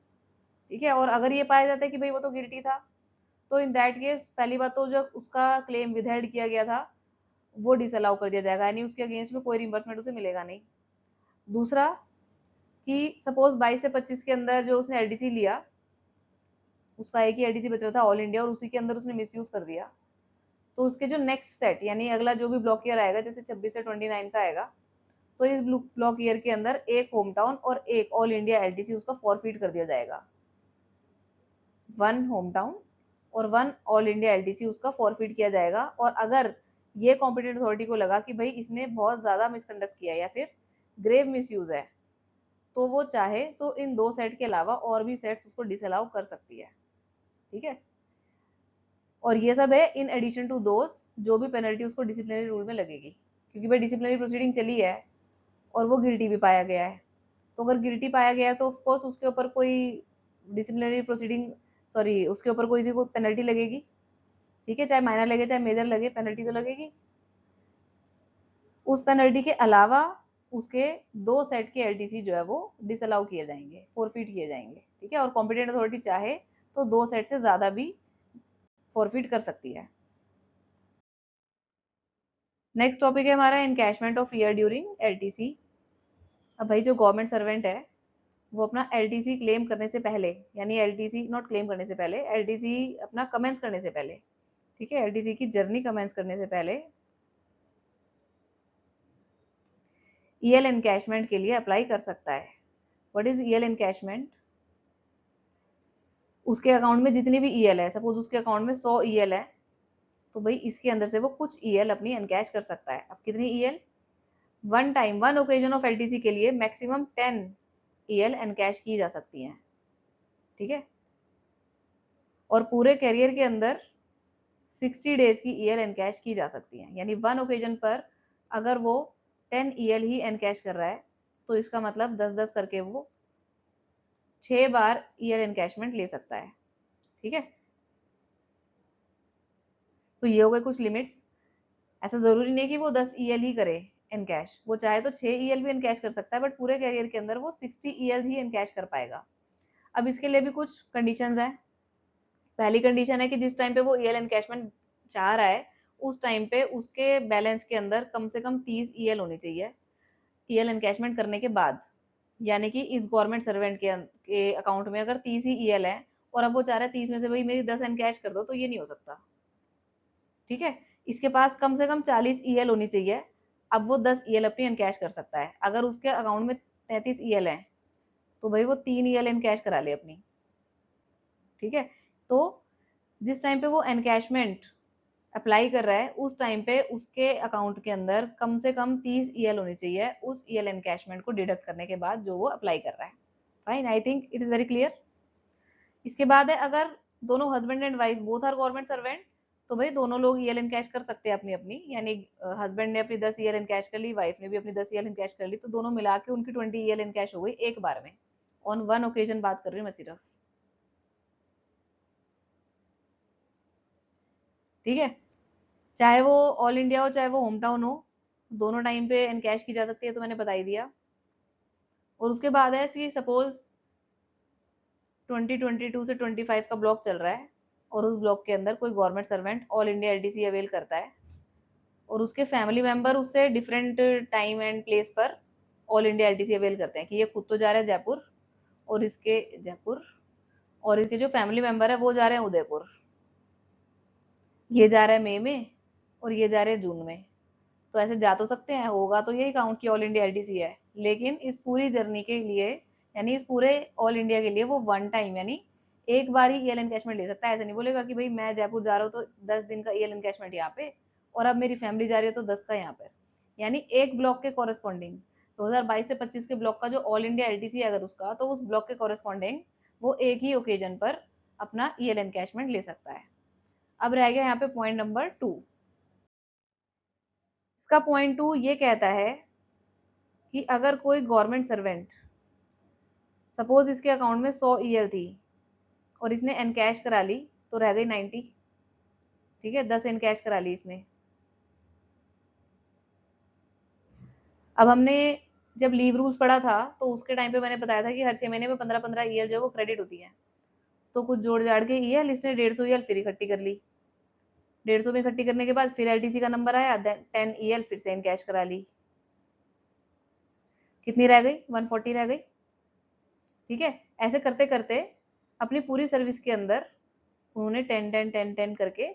ठीक है, और अगर ये पाया जाता है कि भाई वो तो गिल्टी था, तो इन दैट केस पहली बात तो जो उसका क्लेम विदहेल्ड किया गया था वो डिसअलाउ कर दिया जाएगा, यानी उसके अगेंस्ट में कोई रिम्बर्समेंट उसे मिलेगा नहीं। दूसरा कि सपोज 22 से 25 के अंदर जो उसने एलडीसी लिया, उसका एक ही एलडीसी बच रहा था ऑल इंडिया, और उसी के अंदर उसने मिसयूज कर दिया, तो उसके जो नेक्स्ट सेट यानी अगला जो भी ब्लॉक ईयर आएगा, जैसे 26 से 29 का आएगा, तो इस ब्लॉक ईयर के अंदर एक होम टाउन और एक ऑल इंडिया एलडीसी उसका फॉरफिट कर दिया जाएगा। 1 होम टाउन और 1 ऑल इंडिया एलडीसी उसका फॉरफिट किया जाएगा, और अगर ये कॉम्पिटेंट अथॉरिटी को लगा कि भाई इसने बहुत ज्यादा मिसकंडक्ट किया या फिर ग्रेव मिसयूज है, तो वो चाहे तो इन 2 सेट के अलावा और भी सेट्स उसको डिसअलाउ कर सकती है। ठीक है, और ये सब है इन एडिशन टू दोस जो भी पेनल्टी उसको डिसिप्लिनरी रूल में लगेगी, क्योंकि भाई डिसिप्लिनरी प्रोसीडिंग चली है और वो गिल्टी भी पाया गया है, तो अगर गिल्टी पाया गया है तो ऑफकोर्स उसके ऊपर कोई डिसिप्लिनरी प्रोसीडिंग, सॉरी उसके ऊपर कोई सी कोई पेनल्टी लगेगी। ठीक है, चाहे माइनर लगे चाहे मेजर लगे, पेनल्टी तो लगेगी। उस पेनल्टी के अलावा उसके 2 सेट के एलटीसी जो है वो डिसअलाउ किए जाएंगे, फोरफिट किए जाएंगे। ठीक है, और कॉम्पिटेंट अथॉरिटी चाहे तो 2 सेट से ज्यादा भी फोरफिट कर सकती है। नेक्स्ट टॉपिक है हमारा encashment of year during LTC. अब भाई जो गवर्नमेंट सर्वेंट है वो अपना एलटीसी क्लेम करने से पहले, यानी एलटीसी नॉट क्लेम करने से पहले, एलटीसी अपना कमेंस करने से पहले, ठीक है, एलटीसी की जर्नी कमेंस करने से पहले ईएल एनकैशमेंट के लिए अप्लाई कर सकता है। What is EL encashment? उसके अकाउंट में जितनी भी ईएल है, सपोज उसके अकाउंट में 100 ईएल है, तो भाई इसके अंदर से वो कुछ ईएल अपनी एनकैश कर सकता है। अब कितनी EL? One time one occasion of LTC के लिए मैक्सिमम 10 ईएल एनकैश की जा सकती हैं, ठीक है। और पूरे कैरियर के अंदर 60 डेज की ईएल एनकैश की जा सकती हैं, यानी वन ओकेजन पर अगर वो 10 ईएल ही एनकैश कर रहा है तो इसका मतलब 10-10 करके वो 6 बार ईएल एनकैशमेंट ले सकता है, ठीक है। तो ये हो गए कुछ लिमिट्स। ऐसा जरूरी नहीं कि वो 10 ईएल ही करे एनकैश, वो चाहे तो 6 ईएल भी एनकैश कर सकता है, बट पूरे कैरियर के अंदर वो 60 ईएल ही एनकैश कर पाएगा। अब इसके लिए भी कुछ कंडीशंस है। पहली कंडीशन है कि जिस टाइम पे वो ईएल एनकैशमेंट चाह रहा है उस टाइम पे उसके बैलेंस के अंदर कम से कम 30 ईएल होनी चाहिए ईएल एनकैशमेंट करने के बाद। यानी कि इस गवर्नमेंट सर्वेंट के अकाउंट में अगर 30 ही ईएल है और अब वो चाह रहा है 30 में से भाई मेरी 10 एनकैश कर दो, तो ये नहीं हो सकता, ठीक है। इसके पास कम से कम 40 ईएल होनी चाहिए, अब वो 10 ईएल अपनी एनकैश कर सकता है। अगर उसके अकाउंट में 33 ईएल है तो भाई वो 3 ईएल एनकैश करा ले अपनी, ठीक है। तो जिस टाइम पे वो एनकैशमेंट अप्लाई कर रहा है उस टाइम पे उसके अकाउंट के अंदर कम से कम 30 ईएल होनी चाहिए उस ईएल एनकैशमेंट को डिडक्ट करने के बाद जो वो अप्लाई कर रहा है। Fine, I think it is very clear. इसके बाद है अगर दोनों husband and wife both are government servant, तो भाई दोनों लोग ईएल एनकैश कर सकते हैं अपनी अपनी, यानी हस्बैंड ने अपनी 10 ईएल एनकैश कर ली, वाइफ ने भी अपनी 10 ईएल एनकैश कर ली, तो दोनों मिला के उनकी 20 ईएल एनकैश हो गई एक बार में। ऑन वन ओकेजन बात कर रही हूँ मैं सिर्फ, ठीक है। चाहे वो ऑल इंडिया हो चाहे वो होम टाउन हो, दोनों टाइम पे एनकैश की जा सकती है, तो मैंने बता ही दिया। और उसके बाद है कि सपोज 2022 से 25 का ब्लॉक चल रहा है और उस ब्लॉक के अंदर कोई government servant all India LTC avail करता है और उसके फैमिली मेंबर उससे डिफरेंट टाइम एंड प्लेस पर ऑल इंडिया एलटीसी अवेल करते हैं, कि ये खुद तो जा रहा है जयपुर और इसके जयपुर और इसके जो फैमिली मेंबर है वो जा रहे हैं उदयपुर, ये जा रहा है मई में और ये जा रहे हैं जून में। तो ऐसे जा तो सकते हैं, होगा तो यही काउंट की ऑल इंडिया एलटीसी है, लेकिन इस पूरी जर्नी के लिए यानी इस पूरे ऑल इंडिया के लिए वो वन टाइम यानी एक बार ही ईएल एनकैशमेंट ले सकता है। ऐसा नहीं बोलेगा कि भाई मैं जयपुर जा रहा हूँ तो 10 दिन का ईएल एनकैशमेंट यहाँ पे और अब मेरी फैमिली जा रही है तो 10 का यहाँ पर, यानी एक ब्लॉक के कॉरेस्पॉन्डिंग 2022 से 25 के ब्लॉक का जो ऑल इंडिया एलटीसी है अगर उसका, तो उस ब्लॉक के कॉरेस्पॉन्डिंग वो एक ही ओकेजन पर अपना ईएल एनकैशमेंट ले सकता है। अब रह गया यहाँ पे पॉइंट नंबर 2। इसका पॉइंट 2 ये कहता है कि अगर कोई गवर्नमेंट सर्वेंट सपोज इसके अकाउंट में 100 ईएल थी और इसने एनकैश करा ली तो रह गई 90, ठीक है, 10 एनकैश करा ली इसने। अब हमने जब लीव रूल्स पढ़ा था तो उसके टाइम पे मैंने बताया था कि हर 6 महीने में 15-15 ईएल जो है वो क्रेडिट होती है, तो कुछ जोड़ जाड़ के ईएल इसने 150 ईएल फिर इकट्ठी कर ली। 150 में इकट्ठी करने के बाद फिर एलटीसी का नंबर आया, 10 ईएल फिर से एनकैश करा ली, कितनी रह गई? 140 रह गई, ठीक है। ऐसे करते करते अपनी पूरी सर्विस के अंदर उन्होंने 10-10-10-10 करके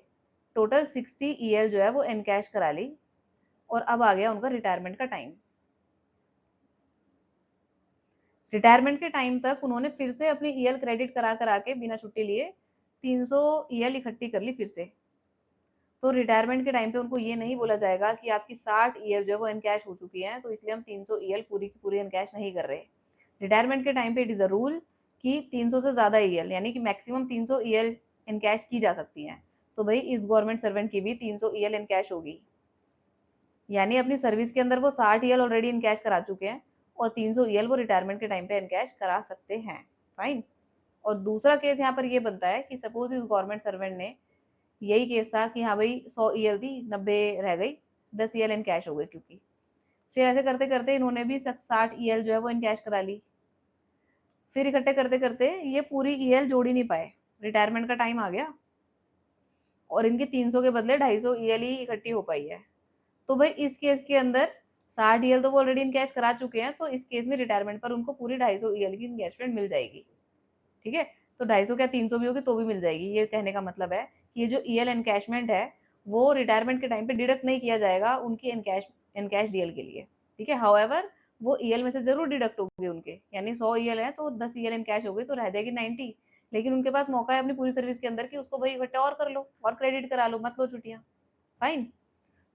टोटल 60 ईएल जो है वो एनकैश करा ली और अब आ गया उनका रिटायरमेंट का टाइम। रिटायरमेंट के टाइम तक उन्होंने फिर से अपनी ईएल क्रेडिट करा करा के बिना छुट्टी लिए 300 ईएल इकट्ठी कर ली फिर से। तो रिटायरमेंट के टाइम पे उनको ये नहीं बोला जाएगा कि आपकी 60 ईएल जो है वो एनकैश हो चुकी है तो इसलिए हम 300 ईएल पूरी की पूरी एनकैश नहीं कर रहे। रिटायरमेंट के टाइम पे इट इज अ रूल कि 300 से ज्यादा ईएल यानी कि मैक्सिमम 300 ईएल एनकैश की जा सकती है, तो भाई इस गवर्नमेंट सर्वेंट की भी 300 ईएल एनकैश होगी, यानी अपनी सर्विस के अंदर वो 60 ईएल ऑलरेडी इनकैश करा चुके हैं और 300 ईएल वो रिटायरमेंट के टाइम पे इनकैश करा सकते हैं। फाइन। और दूसरा केस यहाँ पर ये बनता है कि सपोज इस गवर्नमेंट सर्वेंट ने यही केस था कि हाँ भाई 100 ईएल थी, 90 रह गई, 10 ईएल इनकैश हो गई, क्योंकि फिर ऐसे करते करते इन्होंने भी 60 ईएल जो है वो इनकैश करा ली। फिर इकट्ठे करते करते ये पूरी ईएल जोड़ ही नहीं पाए, रिटायरमेंट का टाइम आ गया और इनके 300 के बदले 250 ईएल ही इकट्ठी हो पाई है। तो भाई इस केस के अंदर 60 ईएल तो वो ऑलरेडी इनकैश करा चुके हैं, तो इस केस में रिटायरमेंट पर उनको पूरी 250 ईएल की इनकैशमेंट मिल जाएगी, ठीक है। तो 250 क्या 300 भी होगी तो भी मिल जाएगी। ये कहने का मतलब है कि ये जो ईएल एनकैशमेंट है वो रिटायरमेंट के टाइम पे डिडक्ट नहीं किया जाएगा उनकी एनकैश डीएल के लिए, ठीक है। हाउएवर वो ईएल में से जरूर डिडक्ट होगी उनके, यानी 100 ईएल है तो 10 ईएल एनकैश हो गई तो रह जाएगी 90, लेकिन उनके पास मौका है अपनी पूरी सर्विस के अंदर कि उसको भाई इकट्ठा और कर लो और क्रेडिट करा लो, मत लो छुट्टियां। फाइन।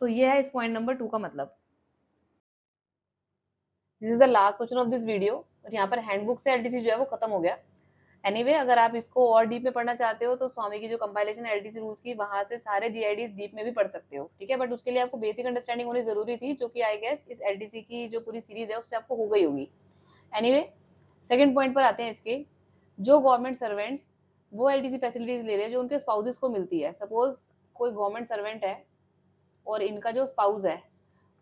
तो ये है इस पॉइंट नंबर 2 का मतलब। This is the last question of this video. और यहाँ पर हैंडबुक से एलटीसी जो है वो खत्म हो गया। एनीवे अगर आप इसको और डीप में पढ़ना चाहते हो तो स्वामी की जो कंपाइलेशन एलटीसी रूल्स की, वहां से सारे जीआईडीज डीप में भी पढ़ सकते हो, ठीक है। बट उसके लिए आपको बेसिक अंडरस्टैंडिंग होनी जरूरी थी, जो कि आई गेस इस एलटीसी की जो पूरी सीरीज है उससे आपको हो गई होगी। एनीवे सेकंड पॉइंट पर आते हैं इसके। जो गवर्नमेंट सर्वेंट्स वो एलटीसी फैसिलिटीज ले रहे हैं जो उनके स्पाउसेस को मिलती है। सपोज कोई गवर्नमेंट सर्वेंट है और इनका जो स्पाउस है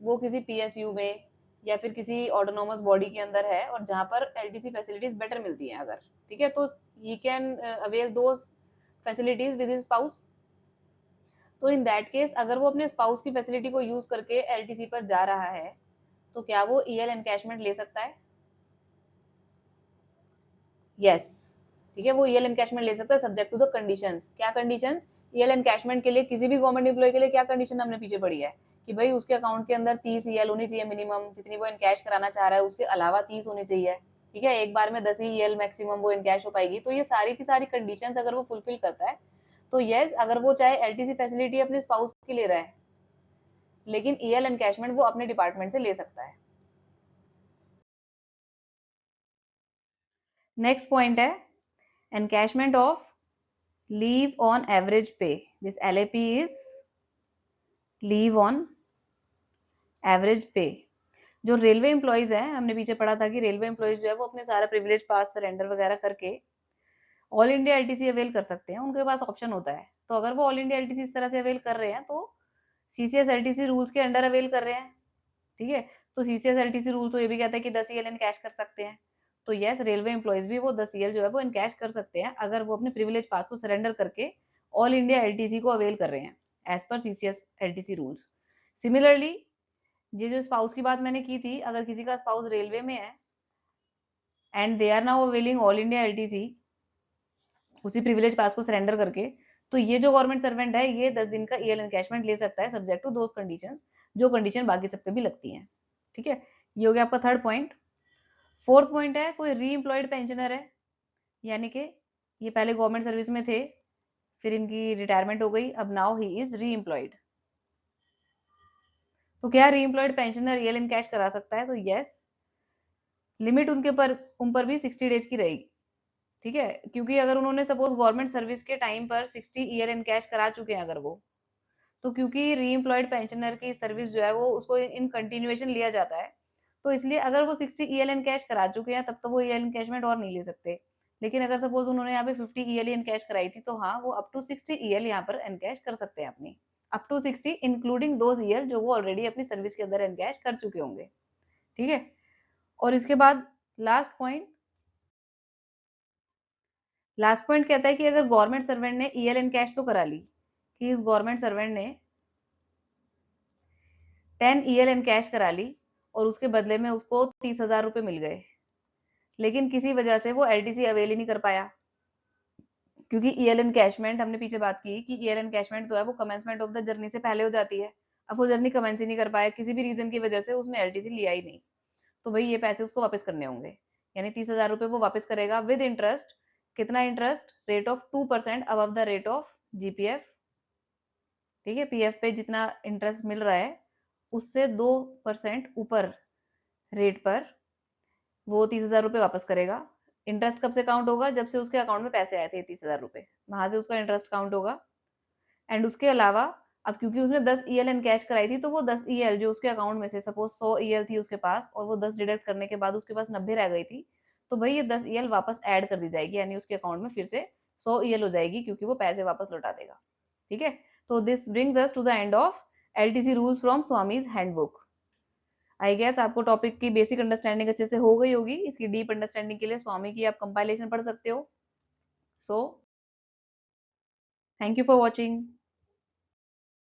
वो किसी पीएसयू में या फिर किसी ऑटोनोमस बॉडी के अंदर है और जहां पर एलटीसी फैसिलिटीज बेटर मिलती हैं अगर, ठीक है, तो he can avail those facilities with his spouse. तो इन दैट केस अगर वो अपने स्पाउस की फैसिलिटी को यूज करके एलटीसी पर जा रहा है तो क्या वो ईएल एनकैशमेंट ले सकता है? यस, ठीक है, वो ईएल एनकैशमेंट ले सकता है सब्जेक्ट टू द कंडीशंस। क्या कंडीशंस? ईएल एनकैशमेंट के लिए किसी भी गवर्नमेंट एम्प्लॉय के लिए क्या कंडीशन हमने पीछे पढ़ी है कि भाई उसके अकाउंट के अंदर 30 ईएल होनी चाहिए मिनिमम, जितनी वो इनकैश कराना चाह रहा है उसके अलावा 30 होनी चाहिए, ठीक है। एक बार में 10 ही ईएल मैक्सिमम वो इनकैश हो पाएगी। तो ये सारी की सारी कंडीशंस अगर वो फुलफिल करता है तो यस, अगर वो चाहे एलटीसी फैसिलिटी अपने स्पाउस की ले रहा है लेकिन ईएल एनकैशमेंट वो अपने डिपार्टमेंट से ले सकता है। नेक्स्ट पॉइंट है encashment of leave on average pay. This LAP is leave on average pay. जो रेलवे एम्प्लॉइज है, हमने पीछे पढ़ा था कि रेलवे एम्प्लॉइज जो है वो अपने सारा प्रिविलेज पास सरेंडर वगैरह करके ऑल इंडिया एलटीसी अवेल कर सकते हैं। उनके पास ऑप्शन होता है। तो अगर वो ऑल इंडिया एलटीसी इस तरह से अवेल कर रहे हैं तो सीसीएस एलटीसी रूल्स के अंडर अवेल कर रहे हैं, ठीक है। तो सीसीएस एलटीसी रूल तो ये भी कहता है कि 10 ईएल इन कैश कर सकते हैं। तो यस, रेलवे एम्प्लॉइज भी वो 10 ईएल जो है वो इन कैश कर सकते हैं अगर वो अपने प्रिविलेज पास को सरेंडर करके ऑल इंडिया एलटीसी को अवेल कर रहे हैं as per CCS LTC rules. Similarly ये जो स्पाउस की बात मैंने की थी, अगर किसी का स्पाउस रेलवे में है and they are now availing all India LTC उसी प्रिविलेज पास को सरेंडर करके, तो ये जो गवर्नमेंट सर्वेंट है ये 10 दिन का ईएल एनकैशमेंट ले सकता है सब्जेक्ट टू दोज कंडीशंस, जो कंडीशन बाकी सब पे भी लगती हैं, ठीक है। ये हो गया आपका थर्ड पॉइंट। फोर्थ पॉइंट है कोई री एम्प्लॉयड पेंशनर है, यानी कि ये पहले गवर्नमेंट सर्विस में थे, फिर इनकी रिटायरमेंट हो गई, अब नाउ ही इज री एम्प्लॉयड। तो क्या री employed pensioner EL in cash करा सकता है? तो यस, लिमिट उन पर भी 60 डेज की रहेगी, ठीक है। क्योंकि अगर उन्होंने सपोज गवर्नमेंट सर्विस के टाइम पर 60 ईएल इन कैश करा चुके हैं अगर वो, तो क्योंकि री एम्प्लॉयड पेंशनर की सर्विस जो है वो उसको इन कंटिन्यूएशन लिया जाता है, तो इसलिए अगर वो 60 ईएल इन कैश करा चुके हैं तब तो वो ईएल इनकैशमेंट और नहीं ले सकते। लेकिन अगर सपोज उन्होंने यहाँ पे 50 ईएल इन कैश कराई थी तो हाँ, वो अप टू 60 ईएल यहाँ पर इनकैश कर सकते हैं अपनी, up to 60 including those EL जो वो ऑलरेडी अपनी सर्विस के अंदर इनकैश कर चुके होंगे, ठीक है। और इसके बाद लास्ट पॉइंट कहता है कि अगर गवर्नमेंट सर्वेंट ने ईएल इन कैश तो करा ली, कि इस गवर्नमेंट सर्वेंट ने 10 ईएल इन कैश करा ली और उसके बदले में उसको 30,000 रुपए मिल गए, लेकिन किसी वजह से वो एलटीसी अवेल ही नहीं कर पाया, क्योंकि ईएल एनकैशमेंट हमने पीछे बात की कि ईएल एनकैशमेंट तो है वो कमेंसमेंट ऑफ द जर्नी से पहले हो जाती है। अब वो जर्नी कमेंस ही नहीं कर पाया किसी भी रीजन की वजह से, उसने एलटीसी लिया ही नहीं, तो भाई ये पैसे उसको वापस करने होंगे, यानी 30,000 रुपए वो वापस करेगा विद इंटरेस्ट। कितना interest? Rate of 2% above the rate of GPF, ठीक है। पीएफ पे जितना इंटरेस्ट मिल रहा है उससे 2% ऊपर रेट पर वो 30,000 रुपए वापस करेगा। इंटरेस्ट कब से काउंट होगा? जब से उसके अकाउंट में पैसे आए थे 30,000 रुपए, वहां से उसका इंटरेस्ट काउंट होगा। एंड उसके अलावा अब क्योंकि उसने 10 ईएल इन कैश कराई थी तो वो 10 ईएल जो उसके अकाउंट में से सपोज 100 ईएल थी उसके पास और वो 10 डिडक्ट करने के बाद उसके पास 90 रह गई थी, तो भाई ये 10 ईएल वापस ऐड कर दी जाएगी, यानी उसके अकाउंट में फिर से 100 ईएल हो जाएगी क्योंकि वो पैसे वापस लौटा देगा, ठीक है। तो this brings us to the end of LTC rules from Swamy's handbook. I guess आपको टॉपिक की बेसिक अंडरस्टैंडिंग अच्छे से हो गई होगी। इसकी डीप अंडरस्टैंडिंग के लिए स्वामी की आप कंपाइलेशन पढ़ सकते हो। So thank you for watching.